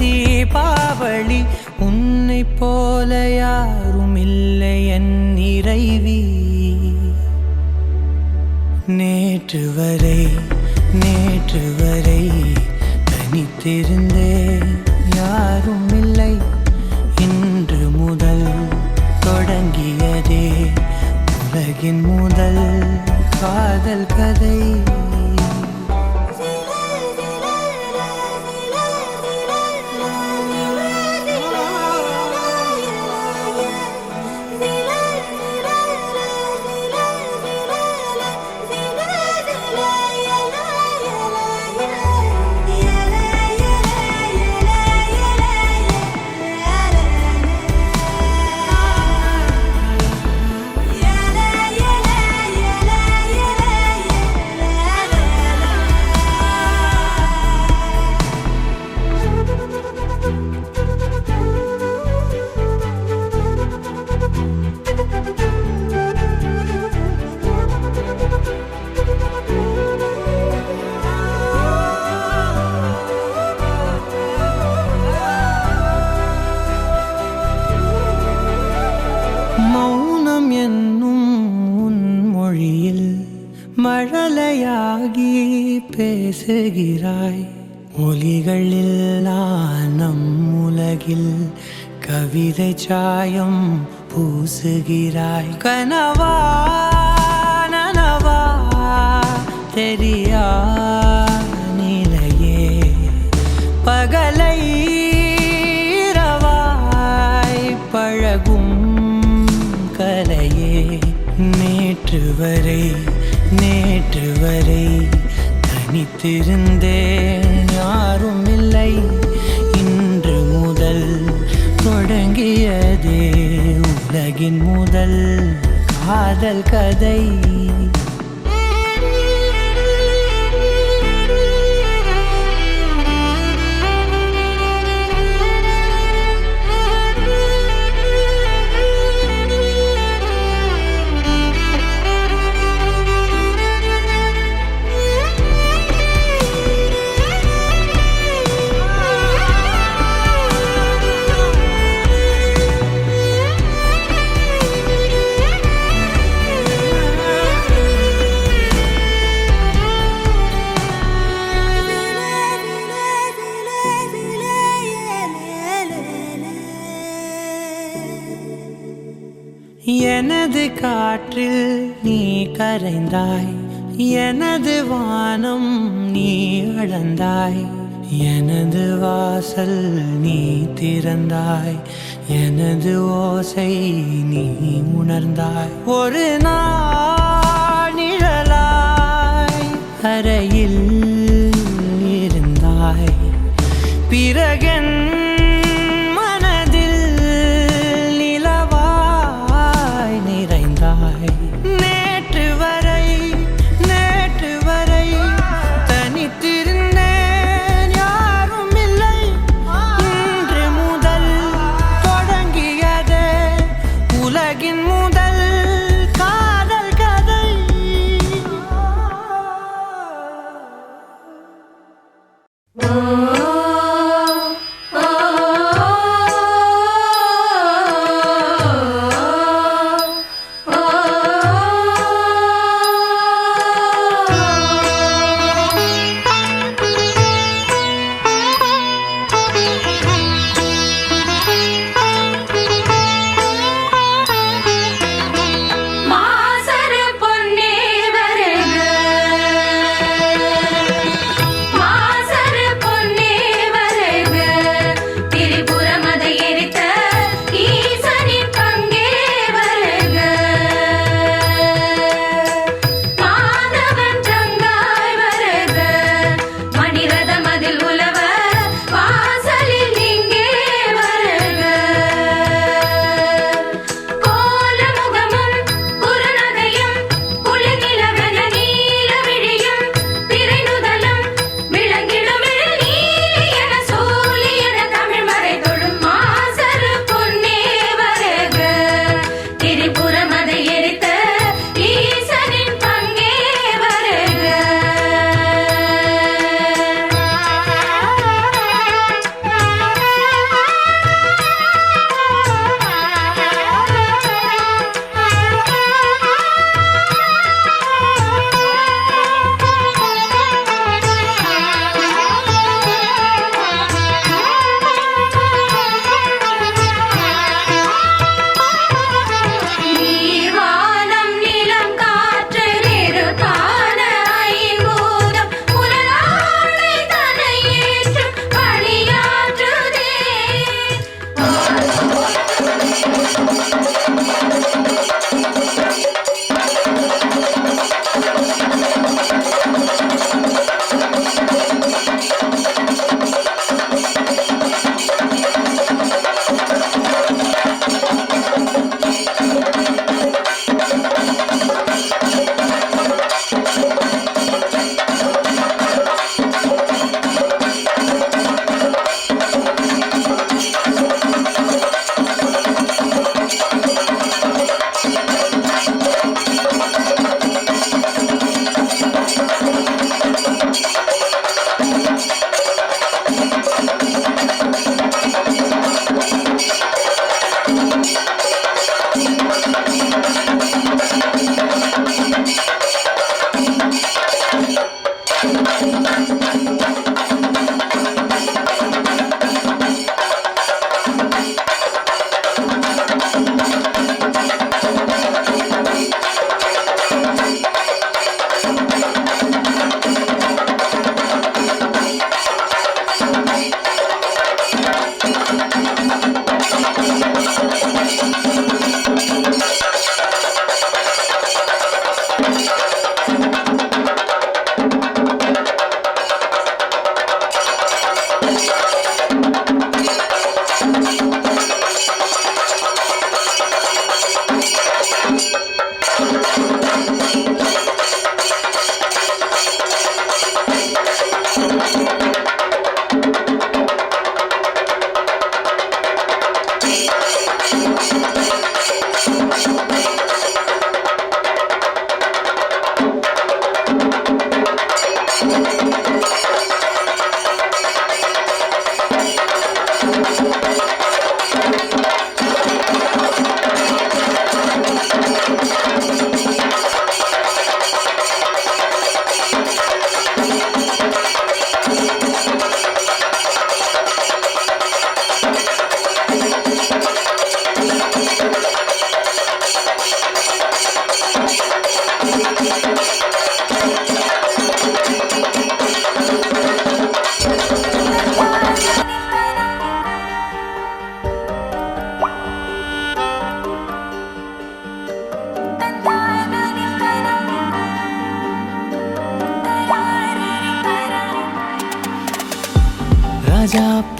தீபாவளி உன்னை போல யாரும் இல்லை என் இறைவி நேற்று வரை தனித்திருந்தே யாரும் இல்லை இன்று முதல் தொடங்கியதே உலகின் முதல் காதல் கதை மௌனம் என்னும் உன் மொழியில் மழலையாகி பேசுகிறாய் ஒலிகளில் நம் உலகில் கவிதை சாயம் பூசுகிறாய் கனவா நனவா தெரியா நிலையே பகலை இரவாய் பழகும் கலையே நேற்று வரை தனித்திருந்தேன் யாரும் இல்லை இன்று முதல் தொடங்கியதே உலகின் முதல் காதல் கதை எனது காற்றில் நீ கரைந்தாய் எனது வானம் நீ அளந்தாய் எனது வாசல் நீ திறந்தாய் எனது ஓசை நீ உணர்ந்தாய் ஒரு நாள் நிழலாய் அறையில் இருந்தாய் பிறகன் நேற்று வரை தனித்திருந்தேன் யாரும் இல்லை இன்று முதல் தொடங்கியதே உலகின் முதல் காதல் கதை ஓ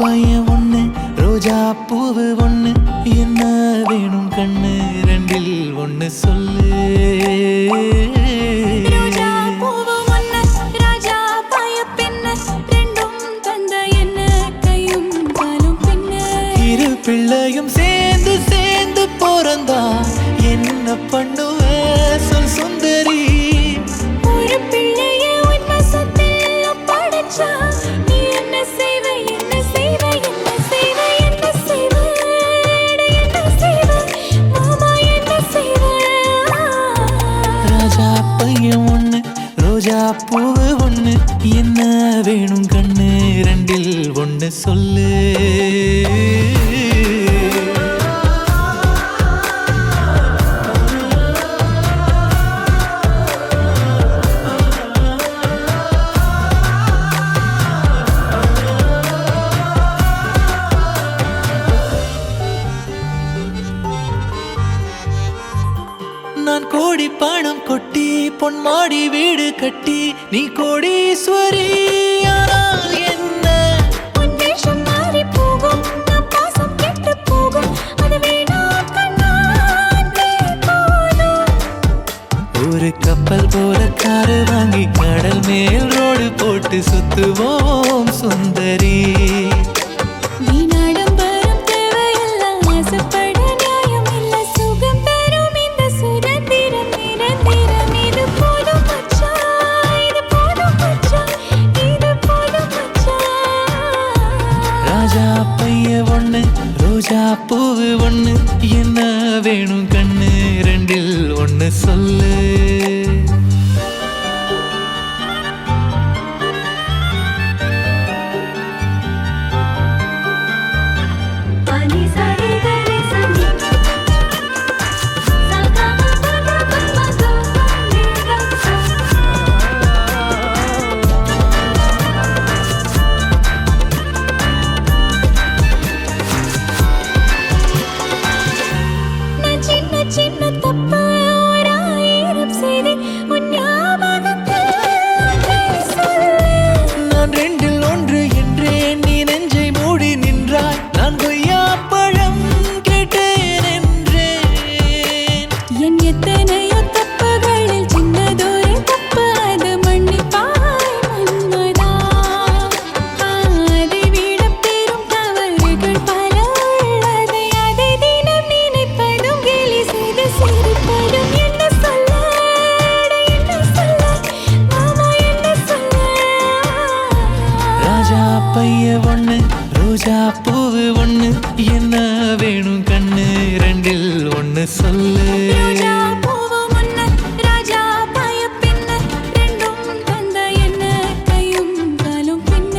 பையன் ஒண்ணு ரோஜா பூவு ஒண்ணு என்ன வேணும் கண்ணு ரெண்டில் ஒண்ணு சொல்லு ரோஜா பூவு ஒண்ணு ராஜா பாய பின்ன ரெண்டும் தந்த என்ன கையும் காலும் பின்ன இரு பிள்ளையும் சேர்ந்து சேர்ந்து பிறந்தா என்ன பண்ணுவ சொல் சுந்தரி ஒரு பிள்ளைய உன்னை சொத்தில் ஒப்படைச்சா நீ என்ன செய்வ என்ன செய்வ என்ன செய்வ என்ன செய்வ என்ன செய்வ மாமா என்ன செய்வ ராஜா பையன் ஒண்ணு ரோஜா பூவு ஒண்ணு என்ன வேணும் கண்ணு ரெண்டில் ஒண்ணு சொல்லு நான் கோடி பணம் கொட்டி பொன்மாடி வீடு கட்டி நீ கோடீஸ்வரி ஆனால் என்ன உன் வேஷம் மாறி போகும் நம் பாசம் கெட்டு போகும் அது வேணாம் கண்ணா அன்பே போதும் ஒரு கப்பல் போல காரு வாங்கி கடல் மேல் ரோடு போட்டு சுத்துவோம் சுந்தரி வீணாடம்பரம் தேவையெல்லாம் ஆசைப்பட நியாயம் இல்ல சுகம் தரும் இந்த சுதந்திரம் நிரந்தரம் இது போதும் மச்சான் இது போதும் மச்சான் இது போதும் மச்சான் ராஜா பைய ஒண்ணு ரோஜா பூவு ஒண்ணு என்ன வேணும் கண்ணு ரெண்டில் ஒண்ணு சொல்லு பனி சரி கரி சனி சகம பத பத சனி நான் சின்ன சின்ன தப்பு ஓராயிரம் செய்தி உன் ஞாபகத்தில் சொல்லு நான் ரெண்டில் ஒன்று என்றேன் நீ நெஞ்சை மூடி நின்றாய் நான் கொய்யா பழம் கேட்டேன் என்றேன் என் எத்தனையோ தப்புகளில் சின்னதொரு தப்பு அது மன்னிப்பாய் மன்மதா அதை விட பெரும் தவறுகள் பல உள்ளது அதை தினம் நினைப்பதும் கேலி செய்து சிரிப்பதும் என்ன சொல்ல மாமா என்ன சொல்ல ராஜா பைய ஒண்ணு ரோஜா பூவு ஒண்ணு என்ன வேணும் கண்ணு ரெண்டில் ஒண்ணு சொல்லு ரோஜா பூவு முன்ன ராஜா பாய பின்ன ரெண்டும் தந்த என்ன கையும் காலும் பின்ன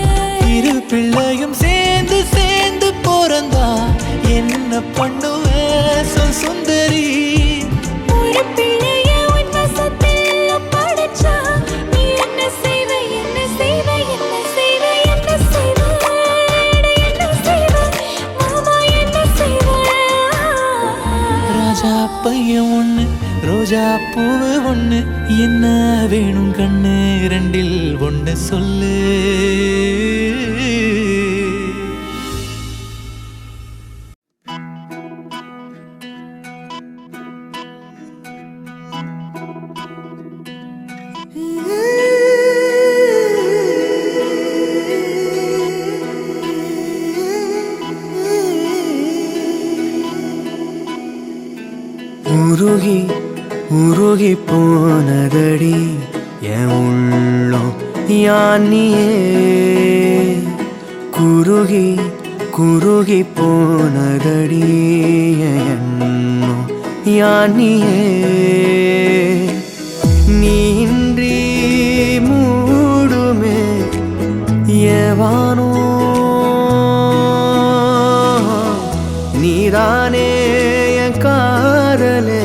இரு பிள்ளையும் சேர்ந்து சேர்ந்து பிறந்தா என்ன பண்ணுவ சொல் சுந்தரி ஒரு பிள்ளைய உன்னை சொத்தில் ஒப்படைச்சா நீ என்ன செய்வ என்ன செய்வ என்ன செய்வ என்ன செய்வ என்ன செய்வ மாமா என்ன செய்வ ராஜா பையன் ஒண்ணு ரோஜா பூவு ஒண்ணு என்ன வேணும் கண்ணு ரெண்டில் ஒண்ணு சொல்லு உருகி உருகி போனதடி என் உள்ளம் யானியே குருகி குருகி போனதடி என் எண்ணம் யானியே நீன்றி மூடுமே ஏவானோ நீதானே என் காதலே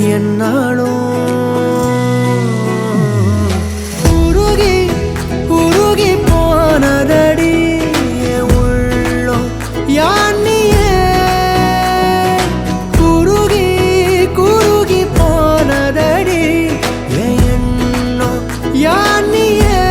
என்னாலும் உருகி உருகி போனதடி என் உள்ளம் யானியே குருகி குருகி போனதடி என் எண்ணம் யானியே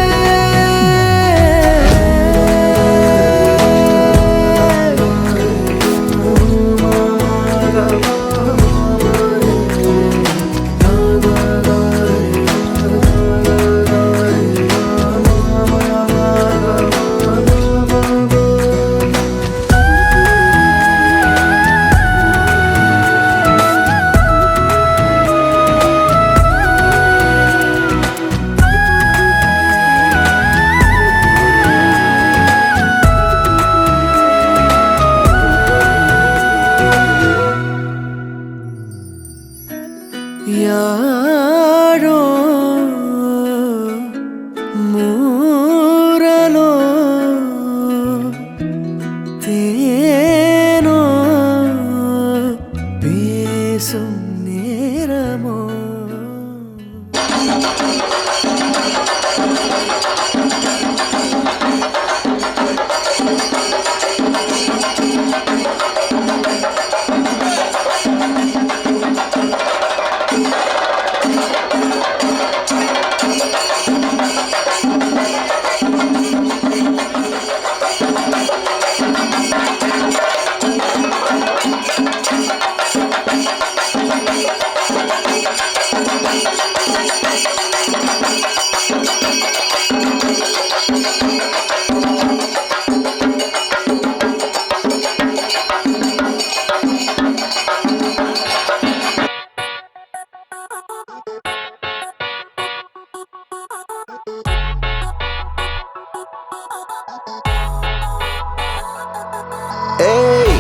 ஏய்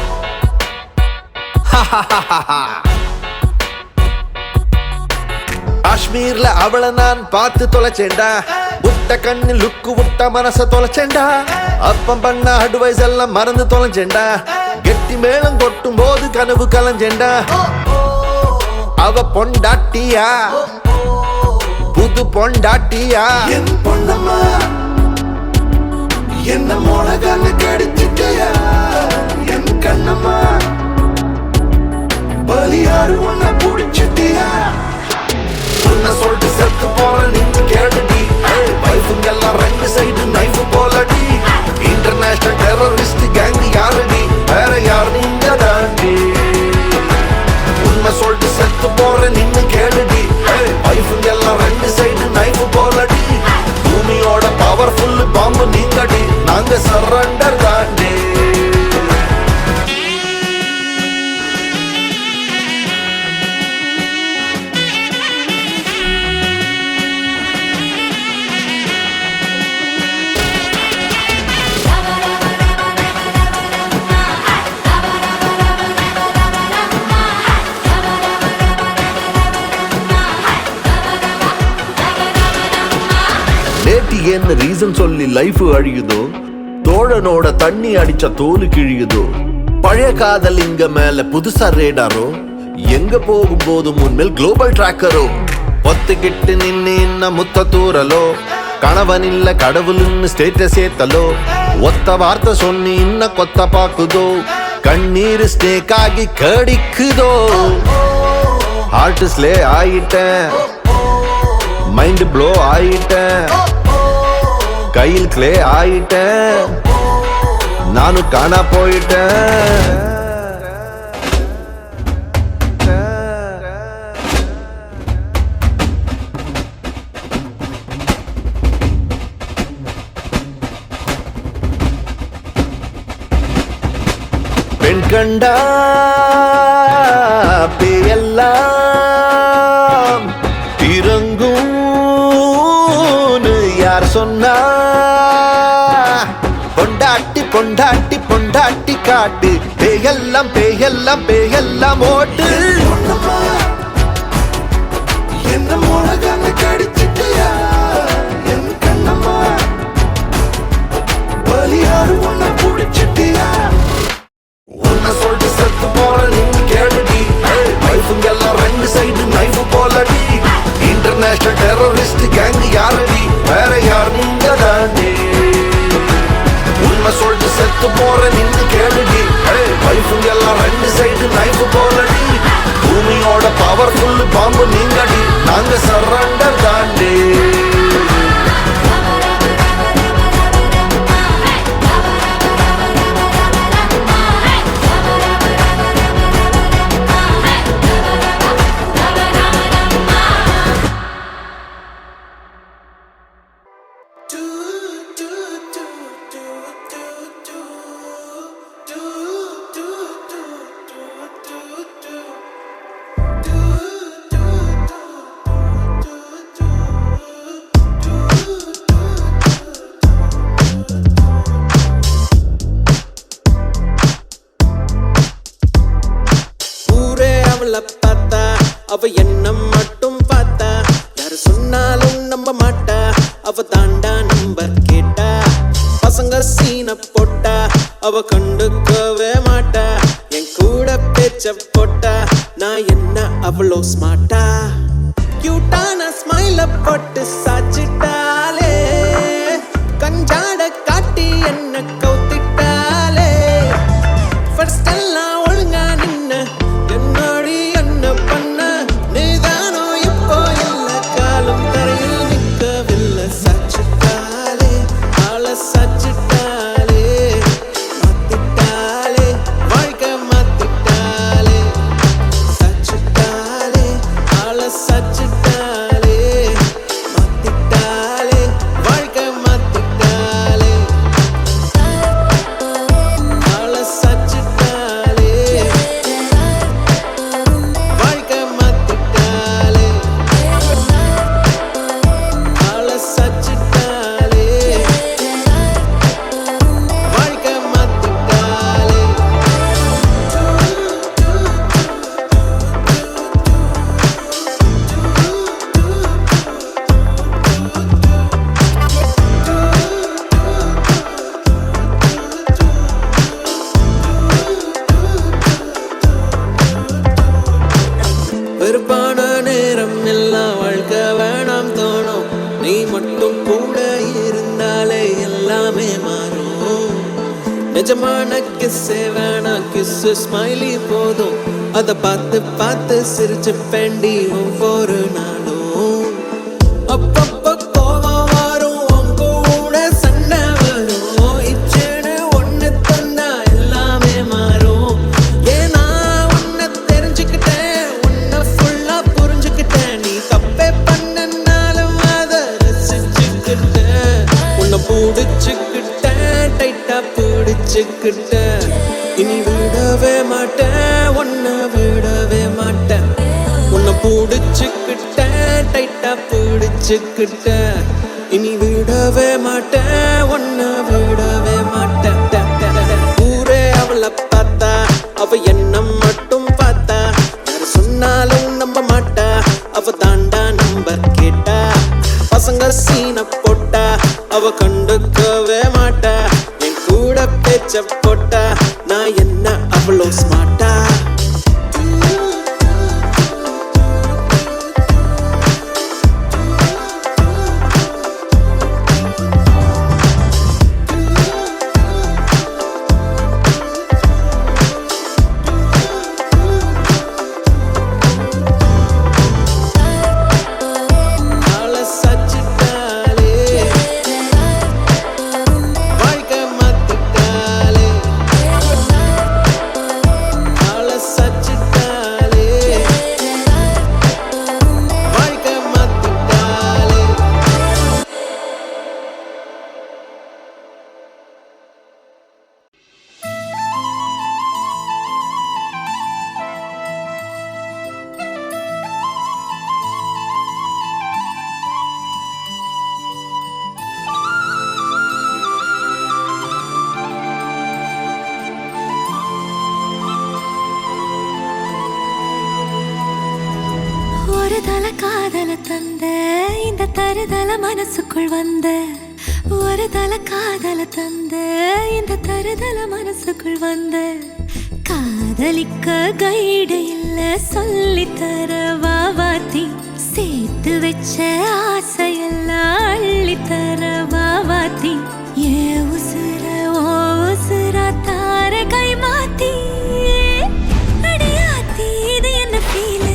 காஷ்மீர்ல அவளை நான் பார்த்து தொலைச்சேன்டா புட்ட கண்ணு லுக்கு விட்ட மனச தொலைச்சேன்டா அப்பம் பண்ண அட்வைஸ் எல்லாம் மறந்து தொலைச்சேன்டா கெட்டி மேளம் கொட்டும் போது கனவு கலைஞ்சேன்டா அவ பொண்டாட்டியா புது பொண்டாட்டியா என் பொண்ணம்மா என்ன மோளகான கடிச்சிட்டியா என் கண்ணம்மா பலியாரு உன்னை புடிச்சிட்டியா உன்னை சொல்லிட்டு செத்து போற நின்று கேடுடி வைஃபுங்க எல்லாம் ரெண்டு சைடு நைஃபு போலடி இன்டர்நேஷனல் டெரரிஸ்ட் கேங் யாருடி வேற யார் நீங்க தாண்டி உன்னை சொல்லிட்டு செத்து போற நின்று கேடுடி வைஃபுங்க எல்லாம் ரெண்டு சைடு நைஃபு போலடி பூமியோட பவர்ஃபுல் பாம்பு நீங்கடி நாங்க சரண்டர் தாண்டி என்ன ரீசன் சொல்லி லைஃப் அழியுதோ தோழனோட தண்ணி அடிச்ச தோலு கிழியுதோ பழைய காதல் இங்க மேல புதுசா ரேடாரோ எங்க போகும்போது முன்மேல் குளோபல் டிராக்கரோ ஒத்துக்கிட்டு நின்னு இன்ன முத்த தூரலோ கணவனில்ல கடவுள்னு ஸ்டேட்டஸ் ஏத்தலோ ஒத்த வார்த்தை சொன்னி இன்ன கொத்த பாக்குதோ கண்ணீர் ஸ்டேக் ஆகி கடிக்குதோ ஹார்ட் ஸ்லே ஆயிட்டேன் மைண்ட் ப்ளோ ஆயிட்டேன் கையில் கிளே ஆயிட்டேன் நானும் காணா போயிட்டேன் பெண் கண்டா பேயெல்லாம் இறங்கும் யார் சொன்னா பொண்டாட்டி பொண்டாட்டி பொண்டாட்டி காட்டு பேயெல்லாம் பேயெல்லாம் பேயெல்லாம் ஓட்டு என்ன மோளகான கடிச்சிட்டியா என் கண்ணம்மா பலியாரு உன்னை புடிச்சிட்டியா உன்னை சொல்லிட்டு செத்து போற நின்று கேளுடி வைஃபுங்க எல்லாம் ரெண்டு சைடு நைஃபு போலடி இன்டர்நேஷனல் டெரரிஸ்ட் கேங் யாரடி வேற யார் நீங்க தாண்டி உண்மை சொல்லிட்டு செத்து போற நின்று கேளுடி வைஃபுங்க எல்லாம் ரெண்டு சைடு நைஃபு போலடி பூமியோட பவர்ஃபுல் பாம்பு நீங்கடி நாங்க சரண்டர் தாண்டி அவ என்ன மட்டும் பார்த்தா யாரு சொன்னாலும் நம்ப மாட்டா அவ தாண்டா நம்பர் கேட்டா பசங்க சீன போட்டா அவ கண்டுக்கவே மாட்டா என் கூட பேச்ச போட்டா நான் என்ன அவ்வளோ ஸ்மார்ட்டா கியூட்டான ஸ்மைல போட்டு சாச்சிட்டாலே கஞ்சாட காட்டி என்ன கவுத்திட்டாலே ஃபர்ஸ்ட் எல்லாம் ஒழுங்கா நின்னு என்னடி என்ன பண்ண நீதானோ இப்போ இல்ல காலம் தரையில் நிற்கவில்லை சாச்சிட்டாலே ஆள சாச்சிட்டாலே மாத்திட்டாலே வாழ்க்கை மாத்திட்டாலே சாச்சிட்டாலே ஆள சாச்சிட்டாலே மாத்திட்டாலே வாழ்க்கை மாத்திட்டாலே நிஜமான கிஸ்ஸே வேணாம், கிஸ்ஸு ஸ்மைலி போதும். அதை பார்த்து பார்த்து சிரிச்சு பெண்டி ஒவ்வொரு நாளும். அப்பப்ப கோவம் வரும், உங்க கூட சண்டை வரும். இச்சேன்னு ஒண்ணு தந்தா எல்லாமே மாறும். ஏன்னா உன்னை தெரிஞ்சுக்கிட்டேன், உன்னை ஃபுல்லா புரிஞ்சுக்கிட்டேன். நீ தப்பே பண்ணனாலும் அதை ரசிச்சுக்கிட்டேன். உன்னை பிடிச்சுக்கிட்டேன், டைட்டா பிடிச்சுக்கிட்டேன். இனி விடவே மாட்டேன், உன்னை விடவே மாட்டேன். உன்னை பிடிச்சுக்கிட்டேன், டைட்டா பிடிச்சுக்கிட்டேன். இனி விடவே மாட்டேன், உன்னை விடவே மாட்டேன். ஊரே அவளை பார்த்தா, அவ என்ன மட்டும் பார்த்தா. யாரு சொன்னாலும் நம்ப மாட்டா, அவ தாண்டா நம்பர் கேட்டா. பசங்க சீன போட்டா, அவ கண்டுக்கவே மாட்டா. என் கூட பேச்ச போட்டா, நான் என்ன அவ்வளோ ஸ்மார்ட்டா? காதல தந்த இந்த தருதல மனசுக்குள் வந்த ஒரு தல காதல தந்த இந்த தருதல மனசுக்குள் வந்த காதலிக்க கைடு இல்ல சொல்லித்தர வாவாத்தி சேர்த்து வச்ச ஆசையெல்லாம் அள்ளித்தர வாவாத்தி ஏ உசுர ஓ உசுர தார கை மாத்தி அடியாத்தி இது என்ன ஃபீலு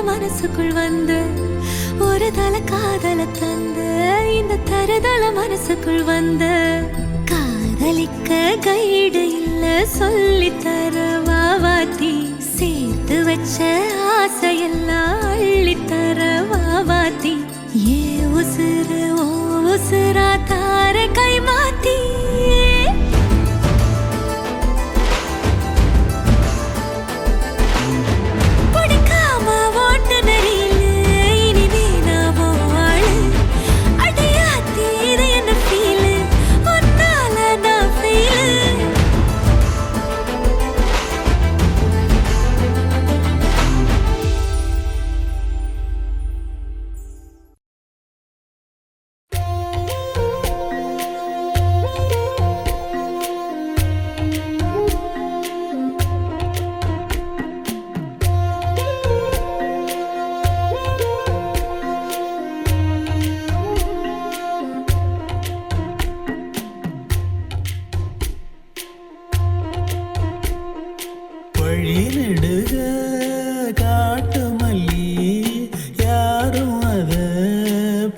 மனசுக்குள் வந்து ஒரு தல காதல தந்த இந்த தருதல மனசுக்குள் வந்து காதலிக்க கைடு இல்ல சொல்லித்தர வாவாத்தி சேர்த்து வச்ச ஆசையெல்லாம் அள்ளித்தர வாவாத்தி ஏ உசுறு ஓ உசுரா தார கை மாத்தி பிடிக்காம ஓட்டு நெறியில இனிமே நான் வாழு அடையாத்தி இது என்ன ஃபீலு ஒன்னால நான் ஃபீலு வழி நெடுக காட்டு மல்லி யாரும் அத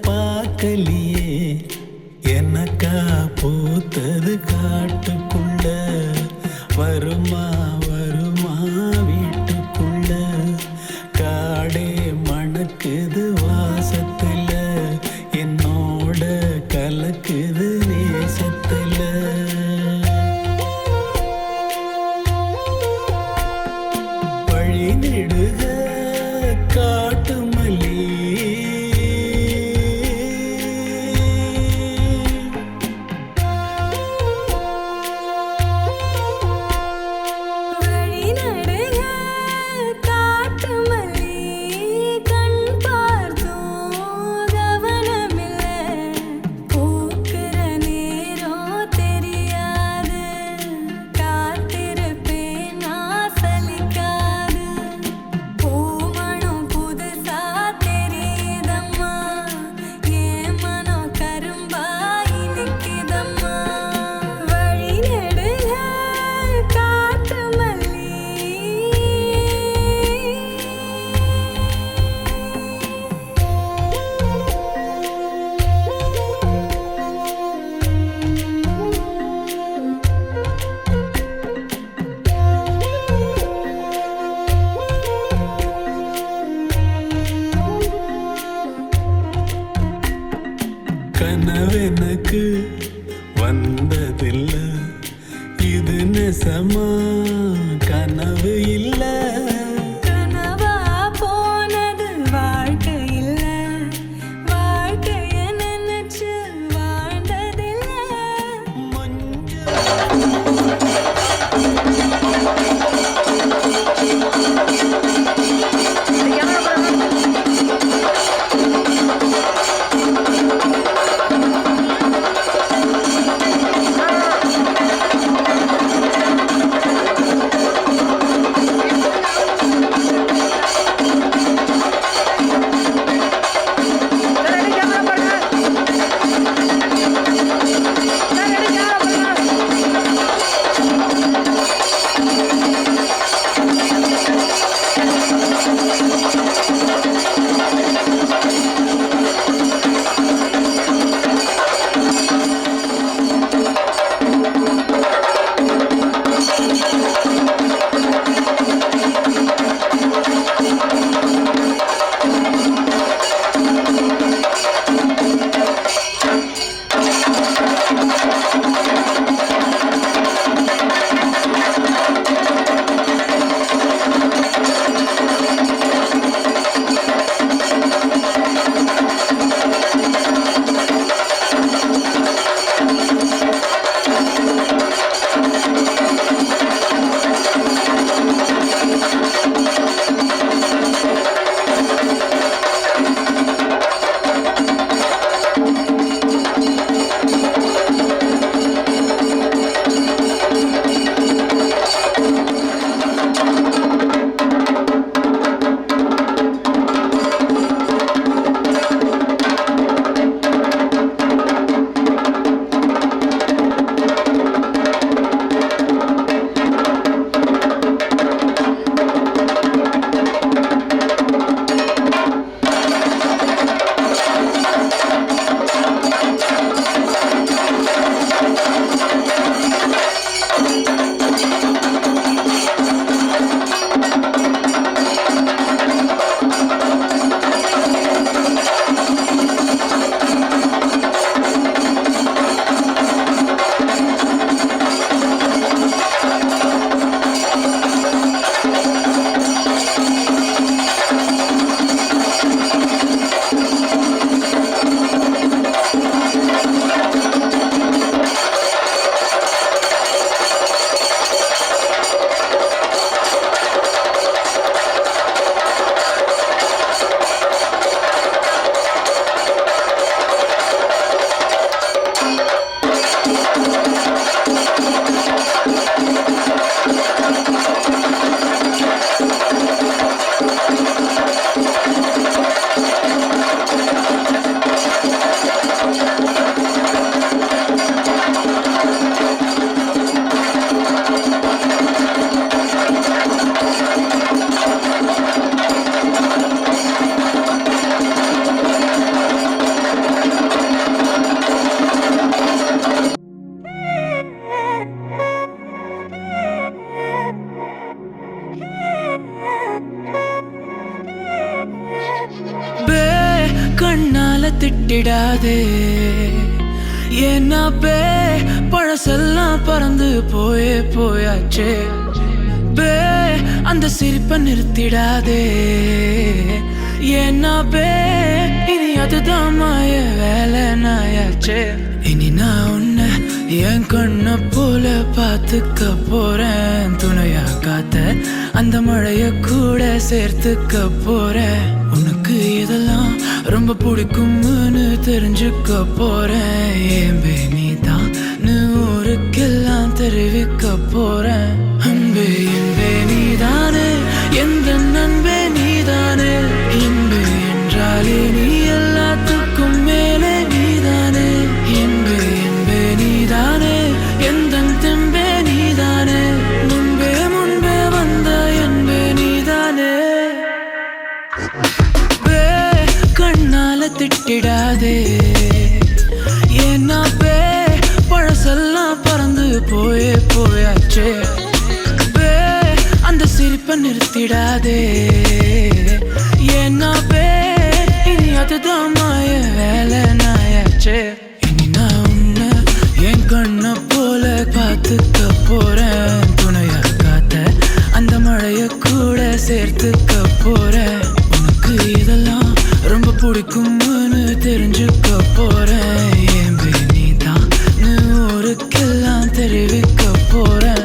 பார்க்கலையே எனக்கா பூத்தது காட்டுக்குள்ள வருமா வருமா வீட்டுக்குள்ள காடே மணக்குது வாசத்துல என்னோட கலக்குது நேசத்துல வழி நெடுக காட்டு மல்லி வழி நடுக காட்டு மல்லி கண் பார்த்தோம் கவனமில்ல பூக்கிற நேரம் தெரியாது காத்திருப்பேன் நான் சலிக்காது பூமணம் புதுசா தெரியுதம்மா ஏன் மனம் கரும்பாய் நிற்கிதம்மா வழி நெடுக காட்டு மல்லி கனவெனக்கு வந்ததில்ல இது நெசமா கனவு இல்ல கனவா போனது வாழ்க்கை இல்ல வாழ்க்கைய நினைச்சு வாழ்ந்ததில்ல ஏன்னா பே பழசெல்லாம் பறந்து போயே போயாச்சே பே அந்த சிரிப்பை நிறுத்திடாதே ஏன்னா பே இனி அதுதான் மாய வேலை நாயாச்சே இனி நான் உன்னை என் கண்ண போல பார்த்துக்க போறேன் துணையா காத்த அந்த மழைய கூட சேர்த்துக்க போறேன் உனக்கு இதெல்லாம் ரொம்ப பிடிக்கும்னு தெரிஞ்சுக்க போறேன் ஏம்பே நீதான் ஊருக்கெல்லாம் தெரிவிக்க போறேன் அன்பே என்பே நீதானே எந்த நண்பே நீதானே என்பே என்றாலே நீ எல்லாத்துக்கும் மேலே நீதானே என்பே என்பே நீதானே எந்த தெம்பே நீதானே முன்பே முன்பே வந்த என்பே நீதானே கண்ணால திட்டிடாதே ஏன்னா பே பழசெல்லாம் பறந்து போயே போயாச்சே பே அந்த சிரிப்பை நிறுத்திடாதே ஏன்னா பே இனி அதுதான் மாய வேலை நாயாச்சே இனி நான் உன்னை என் கண்ண போல பார்த்துக்க போறேன் துணையா காத்த அந்த மழைய கூட சேர்த்துக்க போறேன் உனக்கு இதெல்லாம் ரொம்ப பிடிக்கும்னு தெரிஞ்சுக்க போறேன் ஏம்பே நீதான் ஊருக்கெல்லாம் தெரிவிக்க போறேன்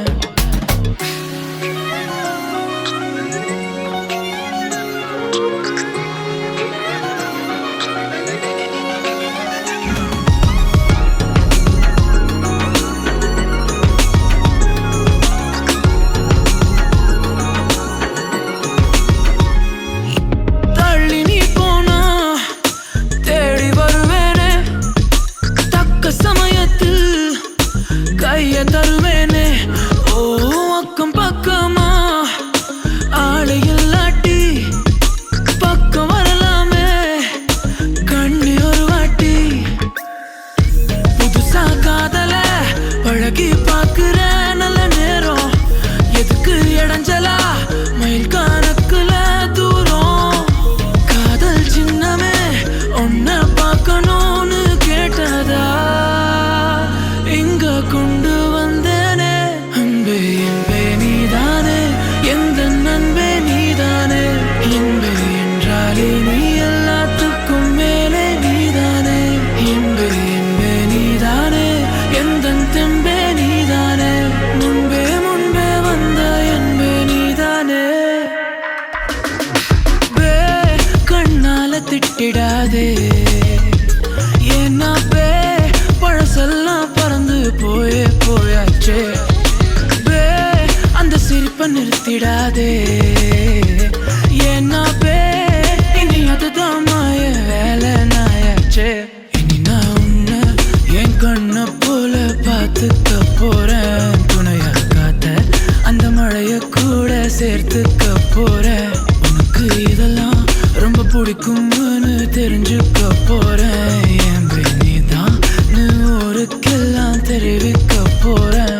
தருவேனே ஓ அக்கம் பக்கமா ஆளை இல்லாட்டி பக்கம் வரலாமே கண்ணி ஒரு வாட்டி புதுசா காதல பழகி பாக்குற நல்ல நேரம் எதுக்கு இடைஞ்சலா மயில் கணக்குல தூரம் காதல் சின்னமே ஒன்ன பார்க்கணும்னு கேட்டதா இங்க கொண்டு வந்தேனே அன்பே என்பே நீதானே எந்த நண்பே நீதானே என்பே என்றாலே நீ எல்லாத்துக்கும் மேலே நீதானே என்பே என்பே நீதானே எந்த தெம்பே நீதானே முன்பே முன்பே வந்த என்பே நீதானே பே கண்ணால திட்டிடாதே ஏன்னா பே பழசெல்லாம் பறந்து போயே போயாச்சே பே அந்த சிரிப்பை நிறுத்திடாதே ஏன்னா பே இனி அதுதான் மாய வேலை நாயாச்சே இனி நான் உன்னை என் கண்ண போல பார்த்துக்க போறேன் துணையா காத்த அந்த மழைய கூட சேர்த்துக்க போறேன் உனக்கு இதெல்லாம் ரொம்ப பிடிக்கும்னு தெரிஞ்சுக்க போறேன் ஏம்பே நீதான் ஊருக்கெல்லாம் தெரிவிக்க போறேன்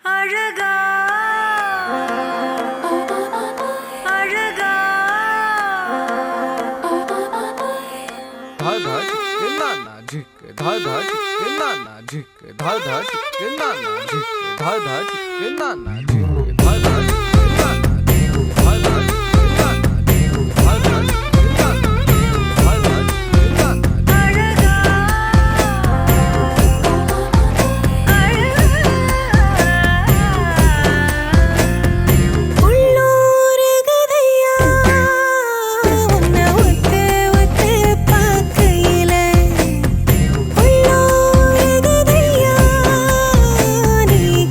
அழகா அழகா धा चिक्के नाना झिक्के धा चिक्के नाना झिक्के धा चिक्के नाना झिक्के धा चिक्के नाना झिक्के धा चिक्के नाना झिक्के धा चिक्के नाना झिक्के धा चिक्के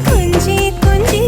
கொஞ்சி கொஞ்சி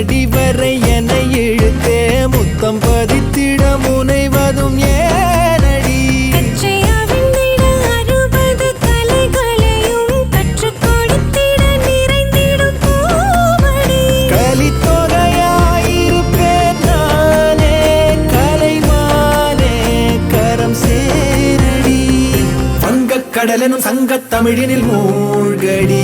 அடிவரை என இழுத்தே முத்தம் பதித்திட முனைவதும் ஏனடி கலித்தொகையாயிருப்பேன் நானே கலைமானே கரம் சேரடி வங்கக் கடலெனும் சங்கத் தமிழினில் மூழ்கடி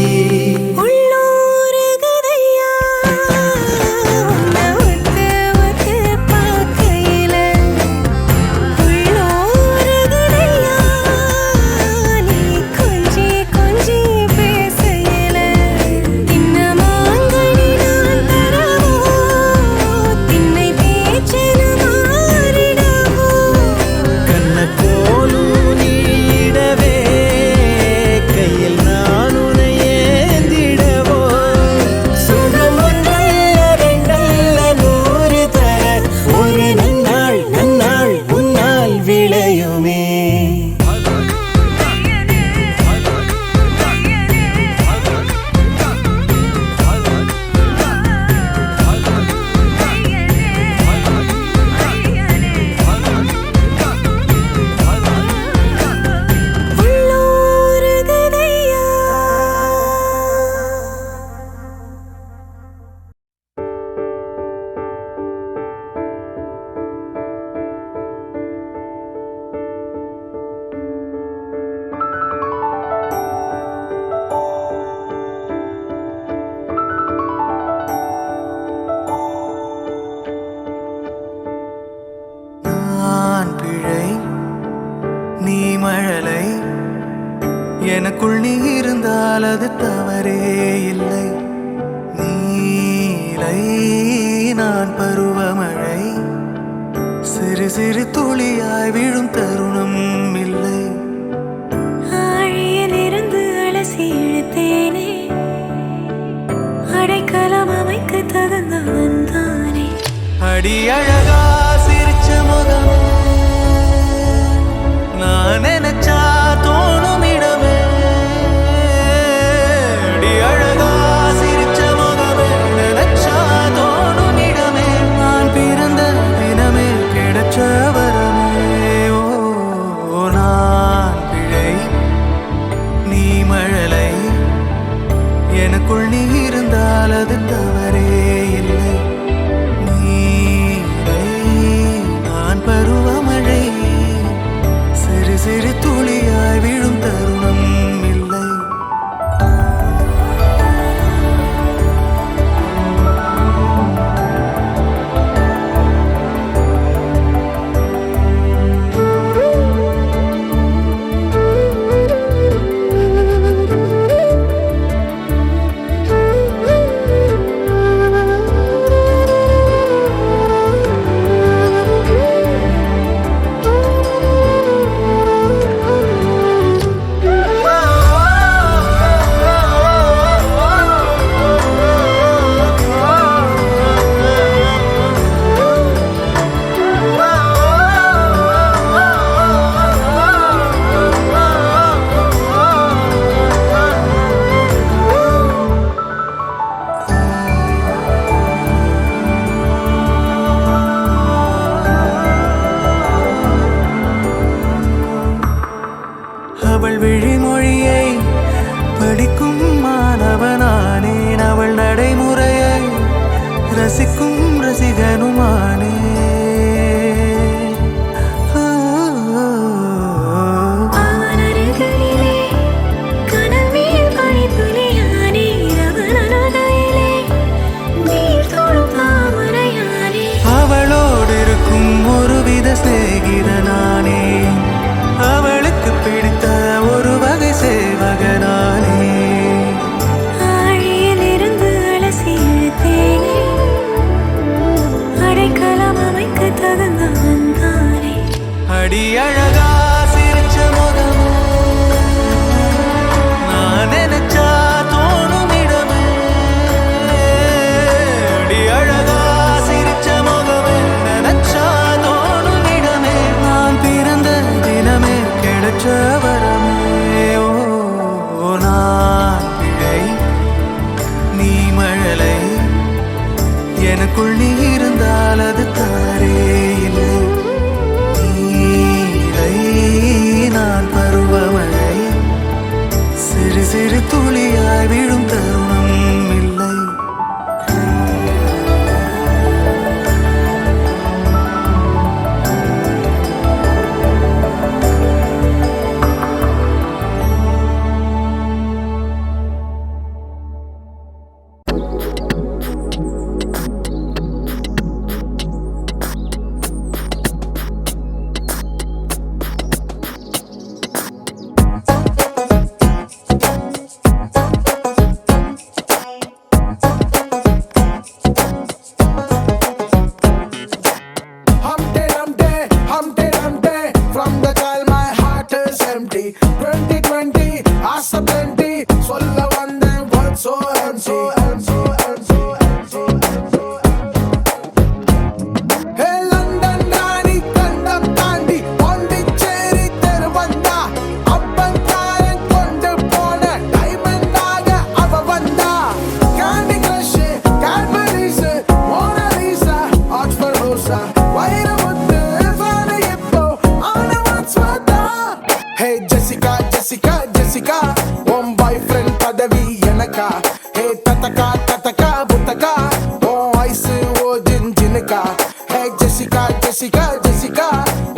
எனக்குள் நீ இருந்தால் அது தவறே இல்லை நீலை நான் பருவமழை சிறு சிறு துளியாய் விழும் தருணம் இல்லை ஆழியிலிருந்து அலசி இழுத்தேனே அடைக்கலம் அமைக்க தகுந்தவன் தானே அடி அழகா சிரிச்ச முகம் நான் நினைச்சா தோணும் இடமே அடி அழகா சிரிச்ச முகமே நினைச்சா தோணும் இடமே நான் பிறந்த தினமே கிடைச்ச வரமே ஓ நான் பிழை நீ மழலை எனக்குள் நீ இருந்தால் அது தவறே இல்லை நீரை நான் பருவமழை சிறு சிறு துளியாய் விழும் தருணம் இல்லை அவள் விழிமொழியை படிக்கும் மாணவனானேன் அவள் நடைமுறையை ரசிக்கும் ரசிகனுமானே அவளோடு இருக்கும் ஒருவித சிநேகிதனானே அவளுக்கு பிடித்த ஒரு வகை சேவகனானே ஆழியிலிருந்து அலசி இழுத்தேனே அடைக்கலம் empty 2020 ஆசை plenty சொல்ல வந்தேன் what's so empty Hey London ராணி கண்டம் தாண்டி பாண்டிச்சேரி தெரு வந்தா அப்பன் காரன் கொண்டு போன டைமண்டாக அவ வந்தா Candy Crush Cadbury's Mona Lisa Oxford Rosa Vairamuthu Vani இப்போ ஆன what's what Hey Jessica Jessica Jessica உன் boyfriend பதவி எனக்கா Hey tataka tataka butaka உன் ஐஸ் ஓ ஜின்ஜினுக்கா Hey Jessica Jessica Jessica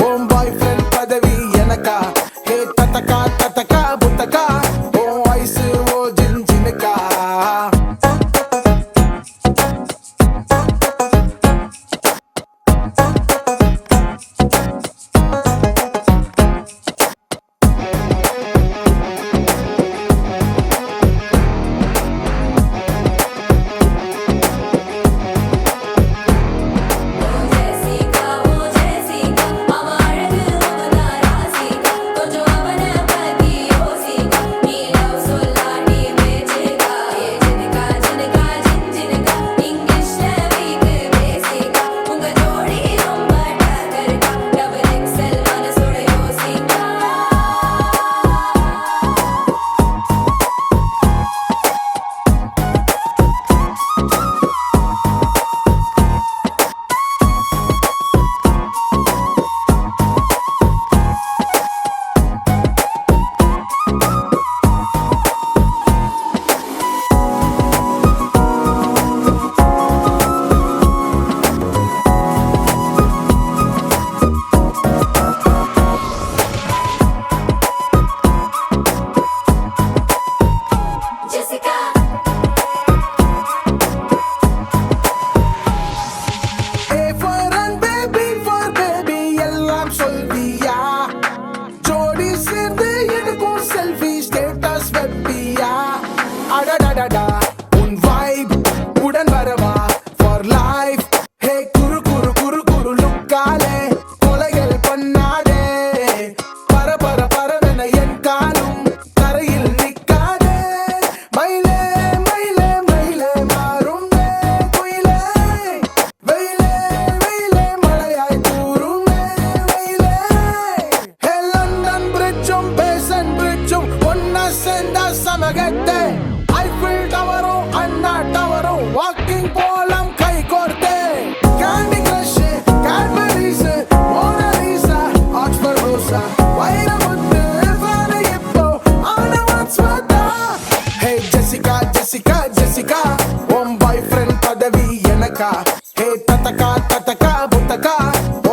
உன் boyfriend பதவி எனக்கா Hey tataka tataka butaka உன் ஐஸ் ஓ ஜின்ஜினுக்கா A for run, baby for baby எல்லாம் சொல்வியா ஜோடி சேர்ந்து எனக்கும் செல்ஃபி ஸ்டேட்டஸ் வைப்பியா அடடடடா உன் வைப் உடன் வரவா ஃபார் லைஃப் ஹே குரு குரு குரு குரு லுக்காலே கொலைகள் பண்ணாதே பர பர பரவென என் காலும் கரையில் நிற்காதே மயிலே மயிலே மயிலே மாறும் குயிலே வெயிலே வெயிலே மழையாய் தூருமே வெயிலே ஹே லண்டன் பிரிட்ஜும் பேசன் பிரிட்ஜும் ஒன்னா சேர்ந்தா சமகத்தே ஐஃபில் டவரும் அண்ணா டவரும் வாக்கிங் போலாம் கை கோர்த்தே Candy Crush Cadbury's Mona Lisa Oxford Rosa Vairamuthu Vani இப்போ ஆன what's what Hey Jessica Jessica Jessica உன் boyfriend பதவி எனக்கா Hey tataka tataka butaka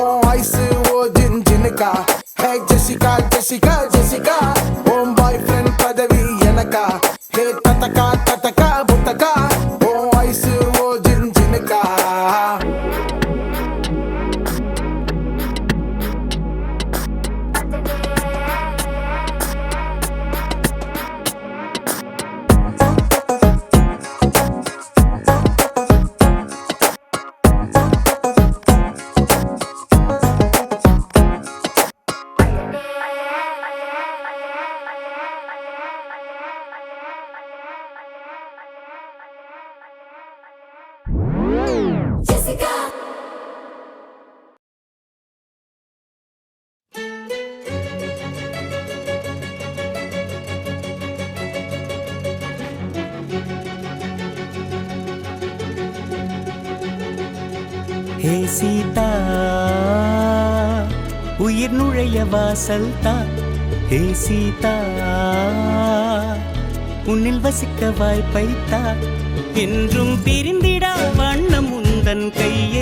உன் ஐஸ் ஓ ஜின்ஜினுக்கா Hey Jessica Jessica Jessica உன் boyfriend பதவி எனக்கா Hey tataka tataka butaka உன் ஐஸ் ஓ ஜின்ஜினுக்கா Jessica ஹே சீதா உயிர் நுழைய வாசல் தான் ஹே சீதா உன்னில் வசிக்க வாய்ப்பைத்தா என்றும் பிரிந்திடா வண்ணம் உந்தன் கைய